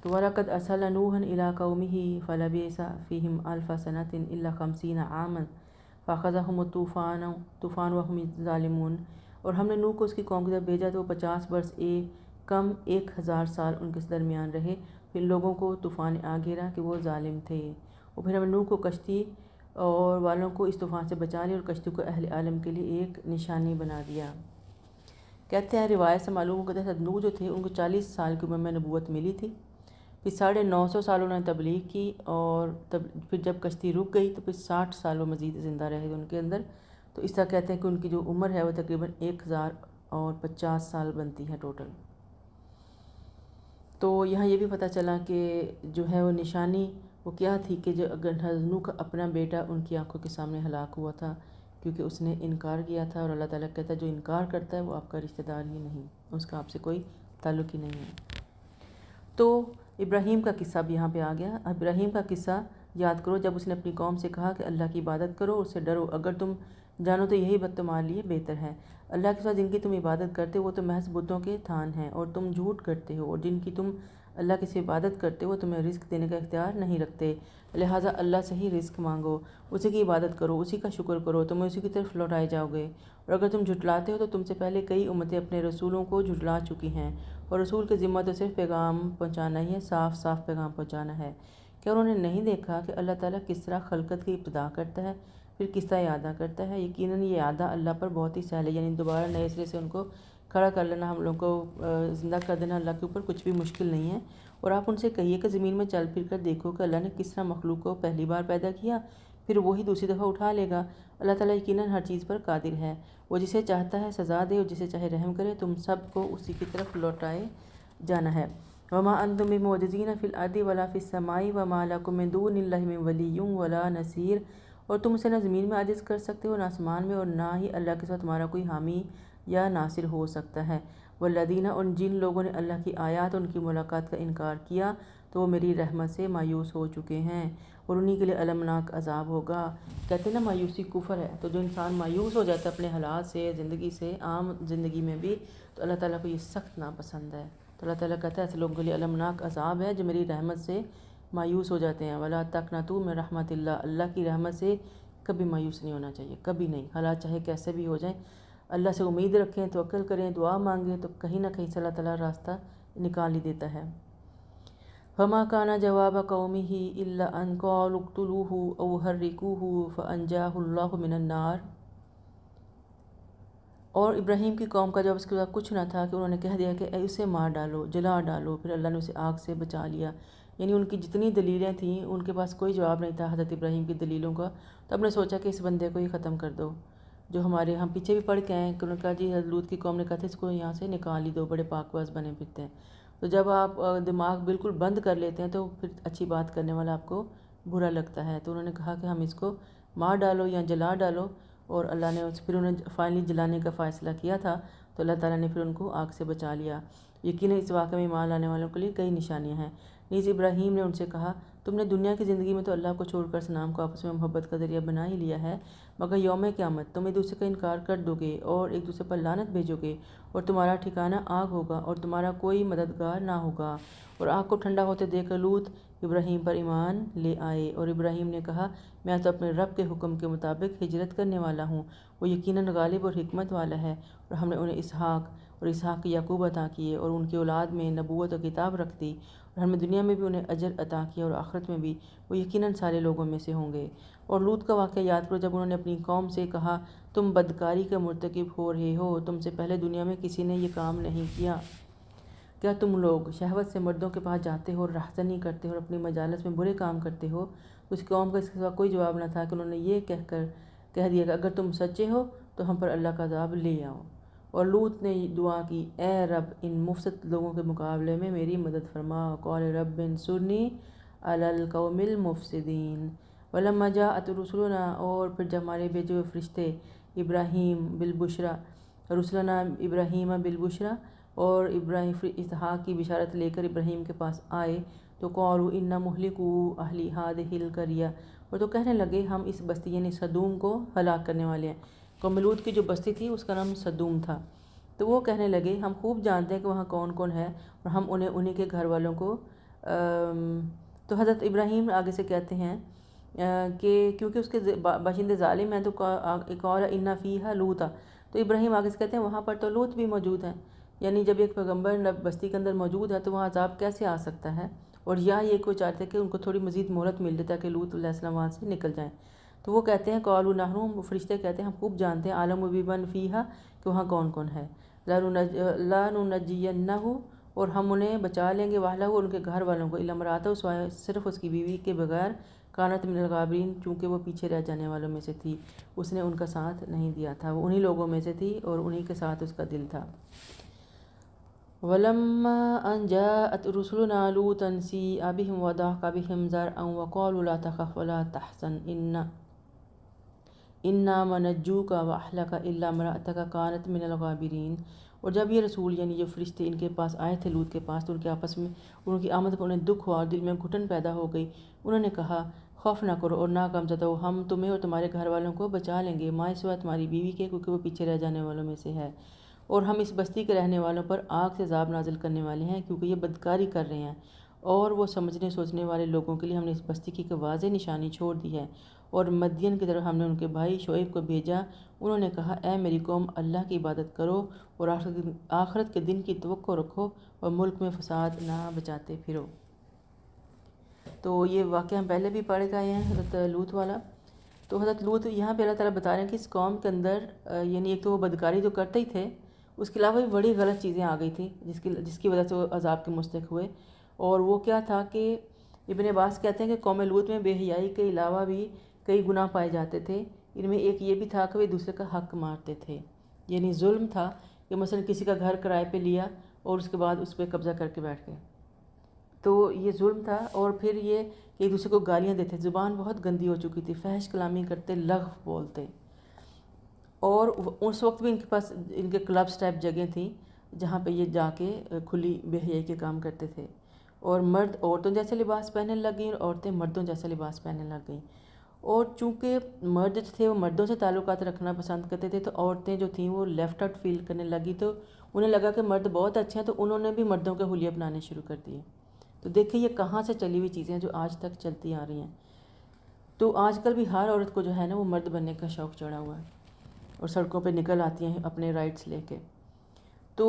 تو وَلَقَدْ أَرْسَلْنَا نُوحًا إِلَىٰ قَوْمِهِ فَلَبِثَ فِيهِمْ أَلْفَ سَنَةٍ إِلَّا 50 عَامًا فَأَخَذَهُمُ الطُّوفَانُ وَهُمْ ظَالِمُونَ۔ اور ہم نے نوح کو اس کی قوم کی طرف بھیجا تو وہ 50 برس کم 1000 سال ان کے درمیان رہے، پھر لوگوں کو طوفان آ گھیرا کہ وہ ظالم تھے، اور پھر ہم نے نوح کو کشتی اور والوں کو اس طوفان سے بچا لیا اور کشتی کو اہل عالم کے لیے ایک نشانی بنا دیا۔ کہتے ہیں روایت سے معلوم ہوتا ہے نوح جو تھے ان کو 40 سال کی عمر میں نبوت ملی تھی، پھر 950 سال انہوں نے تبلیغ کی، اور پھر جب کشتی رک گئی تو پھر 60 سال وہ مزید زندہ رہے ان کے اندر۔ تو اس طرح کہتے ہیں کہ ان کی جو عمر ہے وہ تقریباً 1050 سال بنتی ہے ٹوٹل۔ تو یہاں یہ بھی پتہ چلا کہ جو ہے وہ نشانی وہ کیا تھی کہ جو حضرت نوح کا اپنا بیٹا ان کی آنکھوں کے سامنے ہلاک ہوا تھا، کیونکہ اس نے انکار کیا تھا، اور اللہ تعالیٰ کہتا ہے جو انکار کرتا ہے وہ آپ کا رشتہ دار ہی نہیں، اس کا آپ سے کوئی تعلق ہی نہیں ہے۔ تو ابراہیم کا قصہ بھی یہاں پہ آ گیا۔ ابراہیم کا قصہ یاد کرو جب اس نے اپنی قوم سے کہا کہ اللہ کی عبادت کرو، اس سے ڈرو، اگر تم جانو تو یہی بات تمہارے لیے بہتر ہے۔ اللہ کے ساتھ جن کی تم عبادت کرتے ہو وہ تو محض بتوں کے تھان ہیں، اور تم جھوٹ کرتے ہو، اور جن کی تم اللہ کی سے عبادت کرتے ہو تمہیں رزق دینے کا اختیار نہیں رکھتے، لہٰذا اللہ سے ہی رزق مانگو، اسی کی عبادت کرو، اسی کا شکر کرو، تمہیں اسی کی طرف لوٹائے جاؤ گے۔ اور اگر تم جھٹلاتے ہو تو تم سے پہلے کئی امتیں اپنے رسولوں کو جھٹلا چکی ہیں، اور رسول کی ذمہ تو صرف پیغام پہنچانا ہی ہے، صاف صاف پیغام پہنچانا ہے۔ کیا انہوں نے نہیں دیکھا کہ اللہ تعالیٰ کس طرح خلقت کی ابتدا کرتا ہے، پھر کس طرح اعادہ کرتا ہے؟ یقیناً یہ اعادہ اللہ پر بہت ہی سہل ہے، یعنی دوبارہ نئے سرے سے ان کو کھڑا کر لینا، ہم لوگوں کو زندہ کر دینا اللہ کے اوپر کچھ بھی مشکل نہیں ہے۔ اور آپ ان سے کہیے کہ زمین میں چل پھر کر دیکھو کہ اللہ نے کس طرح مخلوق کو پہلی بار پیدا کیا، پھر وہی دوسری دفعہ اٹھا لے گا۔ اللہ تعالیٰ یقیناً ہر چیز پر قادر ہے، وہ جسے چاہتا ہے سزا دے اور جسے چاہے رحم کرے، تم سب کو اسی کی طرف لوٹائے جانا ہے۔ وَمَا أَنْتُمْ بِمُعْجِزِينَ فِي الْأَرْضِ وَلَا فِي السَّمَاءِ وَمَا لَكُم مِّن دُونِ اللَّهِ مِن وَلِيٍّ وَلَا نَصِيرٍ۔ اور تم اسے نہ زمین میں عاجز کر سکتے ہو نہ آسمان میں، اور نہ ہی اللہ کے ساتھ تمہارا کوئی حامی یا ناصر ہو سکتا ہے۔ وَالَّذِينَ، اور جن لوگوں نے اللہ کی آیات اور ان کی ملاقات کا انکار کیا تو وہ میری رحمت سے مایوس ہو چکے ہیں، اور انہی کے لیے المناک عذاب ہوگا۔ کہتے ہیں نا مایوسی کفر ہے، تو جو انسان مایوس ہو جاتا ہے اپنے حالات سے، زندگی سے، عام زندگی میں بھی، تو اللہ تعالیٰ کو یہ سخت ناپسند ہے۔ تو اللہ تعالیٰ کہتا ہے ایسے لوگوں کے لیے المناک عذاب ہے جو میری رحمت سے مایوس ہو جاتے ہیں۔ وَلَا تَقْنَطُوا مِن رَحْمَتِ اللَّهِ، اللہ کی رحمت سے کبھی مایوس نہیں ہونا چاہیے، کبھی نہیں، حالات چاہے کیسے بھی ہو جائیں، اللہ سے امید رکھیں، توکل کریں، دعا مانگیں، تو کہیں نہ کہیں سے اللہ تعالیٰ راستہ نکال ہی دیتا ہے۔ فَمَا كَانَ جَوَابَ قَوْمِهِ إِلَّا أَن قَالُوا اقْتُلُوهُ أَوْ حَرِّقُوهُ فَأَنجَاهُ اللَّهُ مِنَ النَّارِ۔ اور ابراہیم کی قوم کا جواب اس کے بعد کچھ نہ تھا کہ انہوں نے کہہ دیا کہ اسے مار ڈالو، جلا ڈالو، پھر اللہ نے اسے آگ سے بچا لیا۔ یعنی ان کی جتنی دلیلیں تھیں ان کے پاس کوئی جواب نہیں تھا حضرت ابراہیم کی دلیلوں کا، تو ہم نے سوچا کہ اس بندے کو ہی ختم کر دو، جو ہم پیچھے بھی پڑھ کے آئے ہیں کہ انہوں نے کہا جی حضرت لوط کی قوم نے کہا تھا اس کو یہاں سے نکال ہی دو، بڑے پاک باز بنے پھرتے ہیں۔ تو جب آپ دماغ بالکل بند کر لیتے ہیں تو پھر اچھی بات کرنے والا آپ کو برا لگتا ہے۔ تو انہوں نے کہا کہ ہم اس کو مار ڈالو یا جلا ڈالو، اور اللہ نے پھر انہیں فائنلی جلانے کا فیصلہ کیا تھا، تو اللہ تعالیٰ نے پھر ان کو آگ سے بچا لیا۔ یقیناً اس واقعے میں ایمان لانے والوں کے لیے کئی نشانیاں ہیں۔ نیز ابراہیم نے ان سے کہا تم نے دنیا کی زندگی میں تو اللہ کو چھوڑ کر صنام کو آپس میں محبت کا ذریعہ بنا ہی لیا ہے، مگر یوم قیامت تم ایک دوسرے کا انکار کر دو گے اور ایک دوسرے پر لعنت بھیجو گے، اور تمہارا ٹھکانہ آگ ہوگا اور تمہارا کوئی مددگار نہ ہوگا۔ اور آگ کو ٹھنڈا ہوتے دیکھ کر لوط ابراہیم پر ایمان لے آئے، اور ابراہیم نے کہا میں تو اپنے رب کے حکم کے مطابق ہجرت کرنے والا ہوں، وہ یقیناً غالب اور حکمت والا ہے۔ اور ہم نے انہیں اسحاق اور اسحاق کی یعقوب عطا کیے، اور ان کی اولاد میں نبوت اور کتاب رکھ دی، اور ہم نے دنیا میں بھی انہیں اجر عطا کیا اور آخرت میں بھی وہ یقیناً سارے لوگوں میں سے ہوں گے۔ اور لوط کا واقعہ یاد کرو جب انہوں نے اپنی قوم سے کہا تم بدکاری کا مرتکب ہو رہے ہو، تم سے پہلے دنیا میں کسی نے یہ کام نہیں کیا کیا تم لوگ شہوت سے مردوں کے پاس جاتے ہو اور رہزنی کرتے ہو اور اپنی مجالس میں برے کام کرتے ہو؟ اس قوم کا اس کے سوا کوئی جواب نہ تھا کہ انہوں نے یہ کہہ دیا کہ اگر تم سچے ہو تو ہم پر اللہ کا عذاب لے آؤ۔ اور لوط نے دعا کی، اے رب ان مفسد لوگوں کے مقابلے میں میری مدد فرما۔ قال رب انصرنی علی القوم المفسدین۔ ولما جاءت رسلنا، اور پھر جب ہمارے بھیجے ہوئے فرشتے ابراہیم بالبشرا، رسلنا ابراہیم بالبشرا، اور ابراہیم اسحاق کی بشارت لے کر ابراہیم کے پاس آئے تو قالوا انا مہلکو اہل ہذہ القریہ، اور تو کہنے لگے ہم اس بستی یعنی سدوم کو ہلاک کرنے والے ہیں۔ قوم لوط کی جو بستی تھی اس کا نام سدوم تھا۔ تو وہ کہنے لگے ہم خوب جانتے ہیں کہ وہاں کون کون ہے اور ہم انہیں کے گھر والوں کو تو حضرت ابراہیم آگے سے کہتے ہیں کہ کیونکہ اس کے باشندے ظالم ہیں تو قال ان فیہا لوطا، تو ابراہیم آگے سے کہتے ہیں وہاں پر تو لوط بھی موجود ہیں، یعنی جب ایک پیغمبر بستی کے اندر موجود ہے تو وہاں عذاب کیسے آ سکتا ہے؟ اور یہ کوئی چاہتے ہیں کہ ان کو تھوڑی مزید مہلت مل جائے تاکہ لوط علیہ السلام وہاں سے نکل جائیں۔ تو وہ کہتے ہیں قالوا نحن، فرشتے کہتے ہیں ہم خوب جانتے ہیں، عالم بمن فیہا، کہ وہاں کون کون ہے، لننجینہ، اور ہم انہیں بچا لیں گے، واہلہ، ان کے گھر والوں کو، الا امرأتہ، سوائے صرف اس کی بیوی کے بغیر، کانت من الغابرین، چونکہ وہ پیچھے رہ جانے والوں میں سے تھی، اس نے ان کا ساتھ نہیں دیا تھا، وہ انہی لوگوں میں سے تھی اور انہی کے ساتھ اس کا دل تھا۔ وَلَمَّا أَنْ جَاءَتْ رُسُلُنَا لُوطًا سِيءَ بِهِمْ وَضَاقَ بِهِمْ ذَرْعًا وَقَالُوا لَا تَخَفْ وَلَا تَحْزَنْ إِنَّا مُنَجُّوكَ وَأَهْلَكَ إِلَّا امْرَأَتَكَ كَانَتْ مِنَ الْغَابِرِينَ۔ اور جب یہ رسول یعنی جو فرشتے ان کے پاس آئے تھے لوط کے پاس، تو ان کے آپس میں ان کی آمد پر انہیں دکھ ہوا اور دل میں گھٹن پیدا ہو گئی۔ انہوں نے کہا خوف نہ کرو اور نہ غمزدہ ہو، ہم تمہیں اور تمہارے گھر والوں کو بچا لیں گے، مائے سوا تمہاری بیوی کے، کیونکہ وہ پیچھے رہ جانے والوں میں سے ہے، اور ہم اس بستی کے رہنے والوں پر آگ سے عذاب نازل کرنے والے ہیں کیونکہ یہ بدکاری کر رہے ہیں، اور وہ سمجھنے سوچنے والے لوگوں کے لیے ہم نے اس بستی کی ایک واضح نشانی چھوڑ دی ہے۔ اور مدین کی طرف ہم نے ان کے بھائی شعیب کو بھیجا، انہوں نے کہا اے میری قوم اللہ کی عبادت کرو اور آخرت کے دن کی توقع رکھو اور ملک میں فساد نہ بچاتے پھرو۔ تو یہ واقعہ ہم پہلے بھی پڑھ کے آئے ہیں حضرت لوط والا۔ تو حضرت لوط یہاں پہ اللہ تعالیٰ بتا رہے ہیں کہ اس قوم کے اندر یعنی ایک تو وہ بدکاری تو کرتے ہی تھے، اس کے علاوہ بھی بڑی غلط چیزیں آ گئی تھیں جس کی وجہ سے وہ عذاب کے مستحق ہوئے۔ اور وہ کیا تھا کہ ابن عباس کہتے ہیں کہ قوم لوط میں بے حیائی کے علاوہ بھی کئی گناہ پائے جاتے تھے، ان میں ایک یہ بھی تھا کہ وہ دوسرے کا حق مارتے تھے، یعنی ظلم تھا کہ مثلا کسی کا گھر کرائے پہ لیا اور اس کے بعد اس پہ قبضہ کر کے بیٹھ گئے، تو یہ ظلم تھا۔ اور پھر یہ کہ ایک دوسرے کو گالیاں دیتے، زبان بہت گندی ہو چکی تھی، فحش کلامی کرتے، لغو بولتے، اور اس وقت بھی ان کے پاس ان کے کلبس ٹائپ جگہیں تھیں جہاں پہ یہ جا کے کھلی بے حیائی کے کام کرتے تھے، اور مرد عورتوں جیسے لباس پہننے لگ گئیں اور عورتیں مردوں جیسا لباس پہننے لگ گئیں، اور چونکہ مرد جو تھے وہ مردوں سے تعلقات رکھنا پسند کرتے تھے، تو عورتیں جو تھیں وہ لیفٹ آؤٹ فیل کرنے لگی، تو انہیں لگا کہ مرد بہت اچھے ہیں، تو انہوں نے بھی مردوں کے حلیے اپنانے شروع کر دیے۔ تو دیکھیں یہ کہاں سے چلی ہوئی چیزیں جو آج تک چلتی آ رہی ہیں۔ تو آج کل بھی ہر عورت کو جو ہے نا وہ مرد بننے کا شوق چڑھا ہوا ہے اور سڑکوں پہ نکل آتی ہیں اپنے رائٹس لے کے۔ تو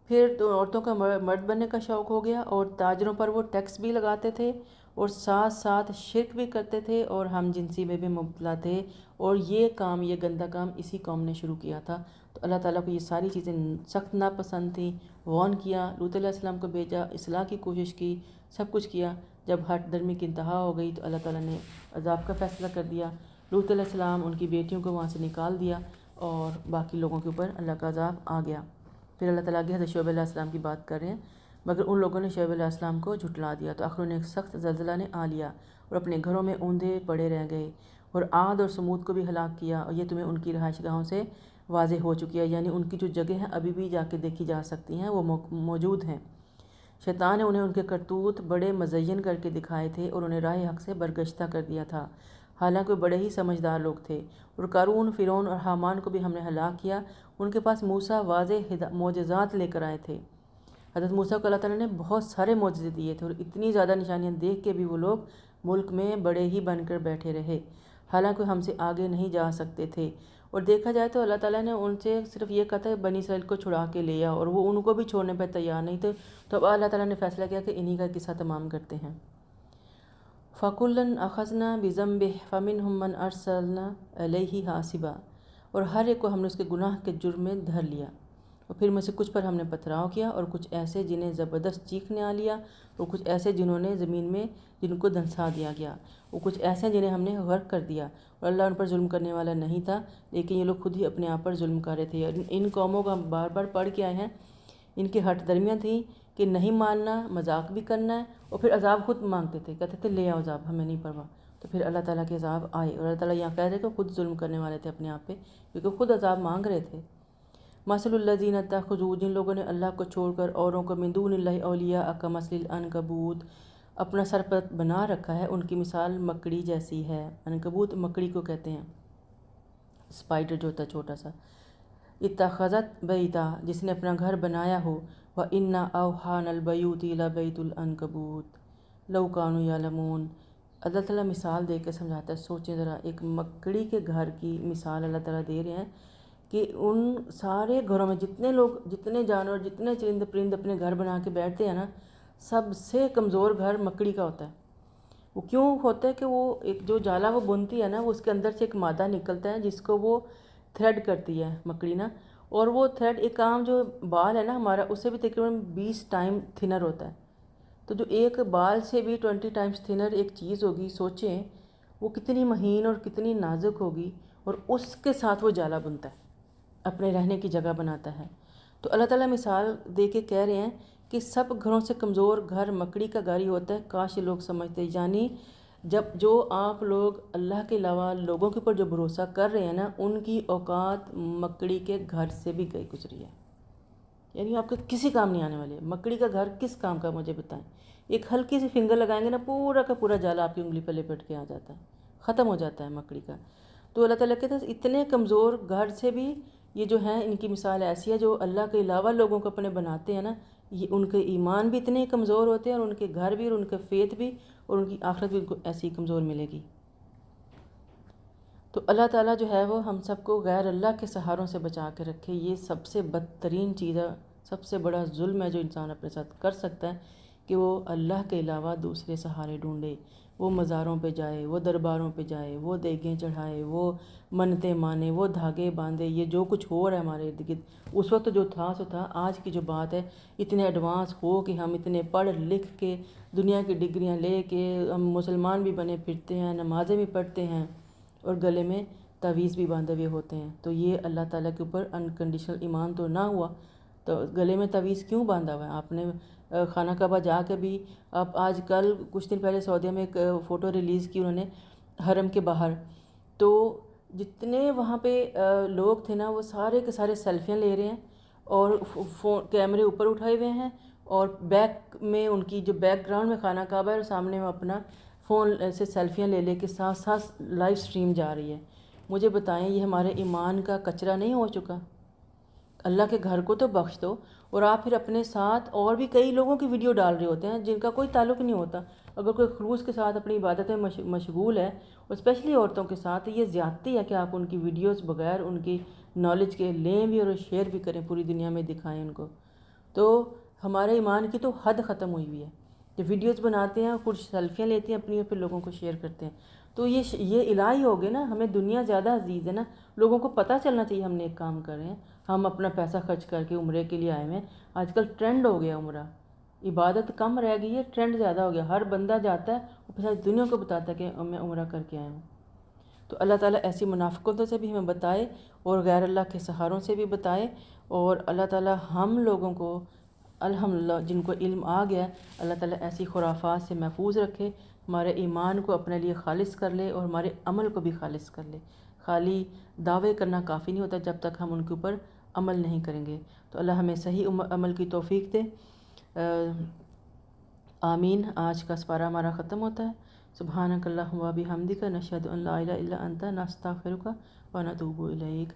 پھر تو عورتوں کا مرد بننے کا شوق ہو گیا، اور تاجروں پر وہ ٹیکس بھی لگاتے تھے اور ساتھ ساتھ شرک بھی کرتے تھے اور ہم جنسی میں بھی مبتلا تھے، اور یہ کام، یہ گندا کام اسی قوم نے شروع کیا تھا۔ تو اللہ تعالیٰ کو یہ ساری چیزیں سخت ناپسند تھیں، وارن کیا، لوط علیہ السلام کو بھیجا، اصلاح کی کوشش کی، سب کچھ کیا۔ جب ہٹ درمی کی انتہا ہو گئی تو اللہ تعالیٰ نے عذاب کا فیصلہ کر دیا، لوط علیہ السلام ان کی بیٹیوں کو وہاں سے نکال دیا اور باقی لوگوں کے اوپر اللہ کا عذاب آ گیا۔ پھر اللہ تعالیٰ آگے حضرت شعیب علیہ السلام کی بات کر رہے ہیں، مگر ان لوگوں نے شعیب علیہ السلام کو جھٹلا دیا تو آخر انہیں ایک سخت زلزلہ نے آ لیا اور اپنے گھروں میں اوندھے پڑے رہ گئے، اور عاد اور سمود کو بھی ہلاک کیا، اور یہ تمہیں ان کی رہائش گاہوں سے واضح ہو چکی ہے، یعنی ان کی جو جگہ ہیں ابھی بھی جا کے دیکھی جا سکتی ہیں، وہ موجود ہیں۔ شیطان نے انہیں ان کے کرتوت بڑے مزین کر کے دکھائے تھے اور انہیں راہ حق سے برگشتہ کر دیا تھا، حالانکہ وہ بڑے ہی سمجھدار لوگ تھے۔ اور قارون، فرعون اور حامان کو بھی ہم نے ہلاک کیا، ان کے پاس موسیٰ واضح معجزات لے کر آئے تھے۔ حضرت موسیٰ کو اللہ تعالیٰ نے بہت سارے معجزے دیے تھے، اور اتنی زیادہ نشانیاں دیکھ کے بھی وہ لوگ ملک میں بڑے ہی بن کر بیٹھے رہے، حالانکہ ہم سے آگے نہیں جا سکتے تھے۔ اور دیکھا جائے تو اللہ تعالیٰ نے ان سے صرف یہ کہا تھا بنی اسرائیل کو چھڑا کے لیا، اور وہ ان کو بھی چھوڑنے پہ تیار نہیں تھے، تو اب اللہ تعالیٰ نے فیصلہ کیا کہ انہی کا قصہ تمام کرتے ہیں۔ فَكُلًّا أَخَذْنَا بِذَنبِهِ فَمِنْهُمْ مَنْ أَرْسَلْنَا عَلَيْهِ حَاصِبًا، اور ہر ایک کو ہم نے اس کے گناہ کے جرم میں دھر لیا، اور پھر میں سے کچھ پر ہم نے پتھراؤ کیا، اور کچھ ایسے جنہیں زبردست چیخنے آ لیا، اور کچھ ایسے جنہوں نے زمین میں جن کو دھنسا دیا گیا، اور کچھ ایسے جنہیں ہم نے غرق کر دیا، اور اللہ ان پر ظلم کرنے والا نہیں تھا، لیکن یہ لوگ خود ہی اپنے آپ پر ظلم کر رہے تھے۔ ان قوموں کا ہم بار بار پڑھ کے آئے ہیں، ان کی ہٹ درمیاں تھیں کہ نہیں ماننا، مذاق بھی کرنا ہے، اور پھر عذاب خود مانگتے تھے، کہتے تھے لے آؤ عذاب، ہمیں نہیں پرواہ۔ تو پھر اللہ تعالیٰ کے عذاب آئے، اور اللہ تعالیٰ یہاں کہہ رہے کہ خود ظلم کرنے والے تھے اپنے آپ پہ، کیونکہ خود عذاب مانگ رہے تھے۔ مثل الذین اتخذوا، جن لوگوں نے اللہ کو چھوڑ کر اوروں کو من دون اللہ اولیاء کمثل العنکبوت اپنا سرپرست بنا رکھا ہے، ان کی مثال مکڑی جیسی ہے۔ عنکبوت مکڑی کو کہتے ہیں، اسپائڈر جو ہوتا ہے چھوٹا سا۔ اتخذت بیتا، جس نے اپنا گھر بنایا ہو، وَإِنَّ أَوْحَانَ الْبَيُوتِ لَبَيْتُ الْعَنْكَبُوتِ لَوْ كَانُوا يَعْلَمُونَ۔ اللہ تعالیٰ مثال دے کے سمجھاتا ہے، سوچیں ذرا، ایک مکڑی کے گھر کی مثال اللہ تعالیٰ دے رہے ہیں کہ ان سارے گھروں میں جتنے لوگ، جتنے جانور، جتنے چرند پرند اپنے گھر بنا کے بیٹھتے ہیں نا، سب سے کمزور گھر مکڑی کا ہوتا ہے۔ وہ کیوں ہوتا ہے کہ وہ ایک جو جالا وہ بنتی ہے نا، وہ اس کے اندر سے ایک مادہ نکلتا ہے جس کو وہ تھریڈ کرتی ہے مکڑی نا، اور وہ تھریڈ ایک عام جو بال ہے نا ہمارا، اس سے بھی تقریباً 20 ٹائم تھنر ہوتا ہے۔ تو جو ایک بال سے بھی 20 ٹائمز تھنر ایک چیز ہوگی، سوچیں وہ کتنی مہین اور کتنی نازک ہوگی، اور اس کے ساتھ وہ جالا بنتا ہے، اپنے رہنے کی جگہ بناتا ہے۔ تو اللہ تعالیٰ مثال دے کے کہہ رہے ہیں کہ سب گھروں سے کمزور گھر مکڑی کا گھر ہی ہوتا ہے، کاش یہ لوگ سمجھتے۔ یعنی جب جو آپ لوگ اللہ کے علاوہ لوگوں کے اوپر جو بھروسہ کر رہے ہیں نا، ان کی اوقات مکڑی کے گھر سے بھی گئی گزری ہے، یعنی آپ کے کسی کام نہیں آنے والے۔ مکڑی کا گھر کس کام کا مجھے بتائیں؟ ایک ہلکی سی فنگر لگائیں گے نا، پورا کا پورا جالا آپ کی انگلی پہ لپٹ کے آ جاتا ہے، ختم ہو جاتا ہے مکڑی کا۔ تو اللہ تعالیٰ کہتے ہیں اتنے کمزور گھر سے بھی یہ جو ہیں، ان کی مثال ایسی ہے جو اللہ کے علاوہ لوگوں کو اپنے بناتے ہیں نا، یہ ان کے ایمان بھی اتنے کمزور ہوتے ہیں، اور ان کے گھر بھی، اور ان کے فیت بھی، اور ان کی آخرت بھی ان کو ایسی کمزور ملے گی۔ تو اللہ تعالیٰ جو ہے وہ ہم سب کو غیر اللہ کے سہاروں سے بچا کے رکھے۔ یہ سب سے بدترین چیز ہے، سب سے بڑا ظلم ہے جو انسان اپنے ساتھ کر سکتا ہے، کہ وہ اللہ کے علاوہ دوسرے سہارے ڈھونڈے، وہ مزاروں پہ جائے، وہ درباروں پہ جائے، وہ دیگیں چڑھائے، وہ منتیں مانے، وہ دھاگے باندھے۔ یہ جو کچھ ہو رہا ہے ہمارے ارد گرد، اس وقت جو تھا سو تھا، آج کی جو بات ہے اتنے ایڈوانس ہو کہ ہم اتنے پڑھ لکھ کے دنیا کی ڈگریاں لے کے ہم مسلمان بھی بنے پھرتے ہیں، نمازیں بھی پڑھتے ہیں، اور گلے میں تعویذ بھی باندھے ہوئے ہوتے ہیں۔ تو یہ اللہ تعالیٰ کے اوپر انکنڈیشنل ایمان تو نہ ہوا، تو گلے میں تعویذ کیوں باندھا ہوا ہے آپ نے؟ خانہ کعبہ جا کے بھی، آپ آج کل کچھ دن پہلے سعودیہ میں ایک فوٹو ریلیز کی انہوں نے حرم کے باہر، تو جتنے وہاں پہ لوگ تھے نا، وہ سارے کے سارے سیلفیاں لے رہے ہیں، اور کیمرے اوپر اٹھائے ہوئے ہیں، اور بیک میں ان کی جو بیک گراؤنڈ میں خانہ کعبہ ہے، اور سامنے میں اپنا فون سے سیلفیاں لے لے کے ساتھ ساتھ لائیو سٹریم جا رہی ہے۔ مجھے بتائیں یہ ہمارے ایمان کا کچرا نہیں ہو چکا؟ اللہ کے گھر کو تو بخش دو، اور آپ پھر اپنے ساتھ اور بھی کئی لوگوں کی ویڈیو ڈال رہے ہوتے ہیں جن کا کوئی تعلق نہیں ہوتا۔ اگر کوئی خلوص کے ساتھ اپنی عبادت میں مشغول ہے، اور اسپیشلی عورتوں کے ساتھ، یہ زیادتی ہے کہ آپ ان کی ویڈیوز بغیر ان کی نالج کے لیں بھی اور شیئر بھی کریں، پوری دنیا میں دکھائیں ان کو۔ تو ہمارے ایمان کی تو حد ختم ہوئی ہوئی ہے، جو ویڈیوز بناتے ہیں، کچھ سیلفیاں لیتے ہیں اپنی اور پھر لوگوں کو شیئر کرتے ہیں۔ تو یہ الہی ہو گئے نا، ہمیں دنیا زیادہ عزیز ہے نا، لوگوں کو پتہ چلنا چاہیے ہم نے ایک کام کر رہے ہیں، ہم اپنا پیسہ خرچ کر کے عمرے کے لیے آئے ہیں۔ آج کل ٹرینڈ ہو گیا عمرہ، عبادت کم رہ گئی ہے، ٹرینڈ زیادہ ہو گیا، ہر بندہ جاتا ہے، وہ پھر دنیا کو بتاتا ہے کہ میں عمرہ کر کے آیا ہوں۔ تو اللہ تعالیٰ ایسی منافقتوں سے بھی ہمیں بتائے، اور غیر اللہ کے سہاروں سے بھی بتائے، اور اللہ تعالیٰ ہم لوگوں کو الحمدللہ جن کو علم آ گیا، اللہ تعالیٰ ایسی خرافات سے محفوظ رکھے، ہمارے ایمان کو اپنے لیے خالص کر لے، اور ہمارے عمل کو بھی خالص کر لے۔ خالی دعوے کرنا کافی نہیں ہوتا جب تک ہم ان کے اوپر عمل نہیں کریں گے۔ تو اللہ ہمیں صحیح عمل کی توفیق دے۔ آمین۔ آج کا سپارہ ہمارا ختم ہوتا ہے۔ سبحانک اللہم و بحمدک، نشہد ان لا الہ الا انت، نستغفرک و نتوب الیک۔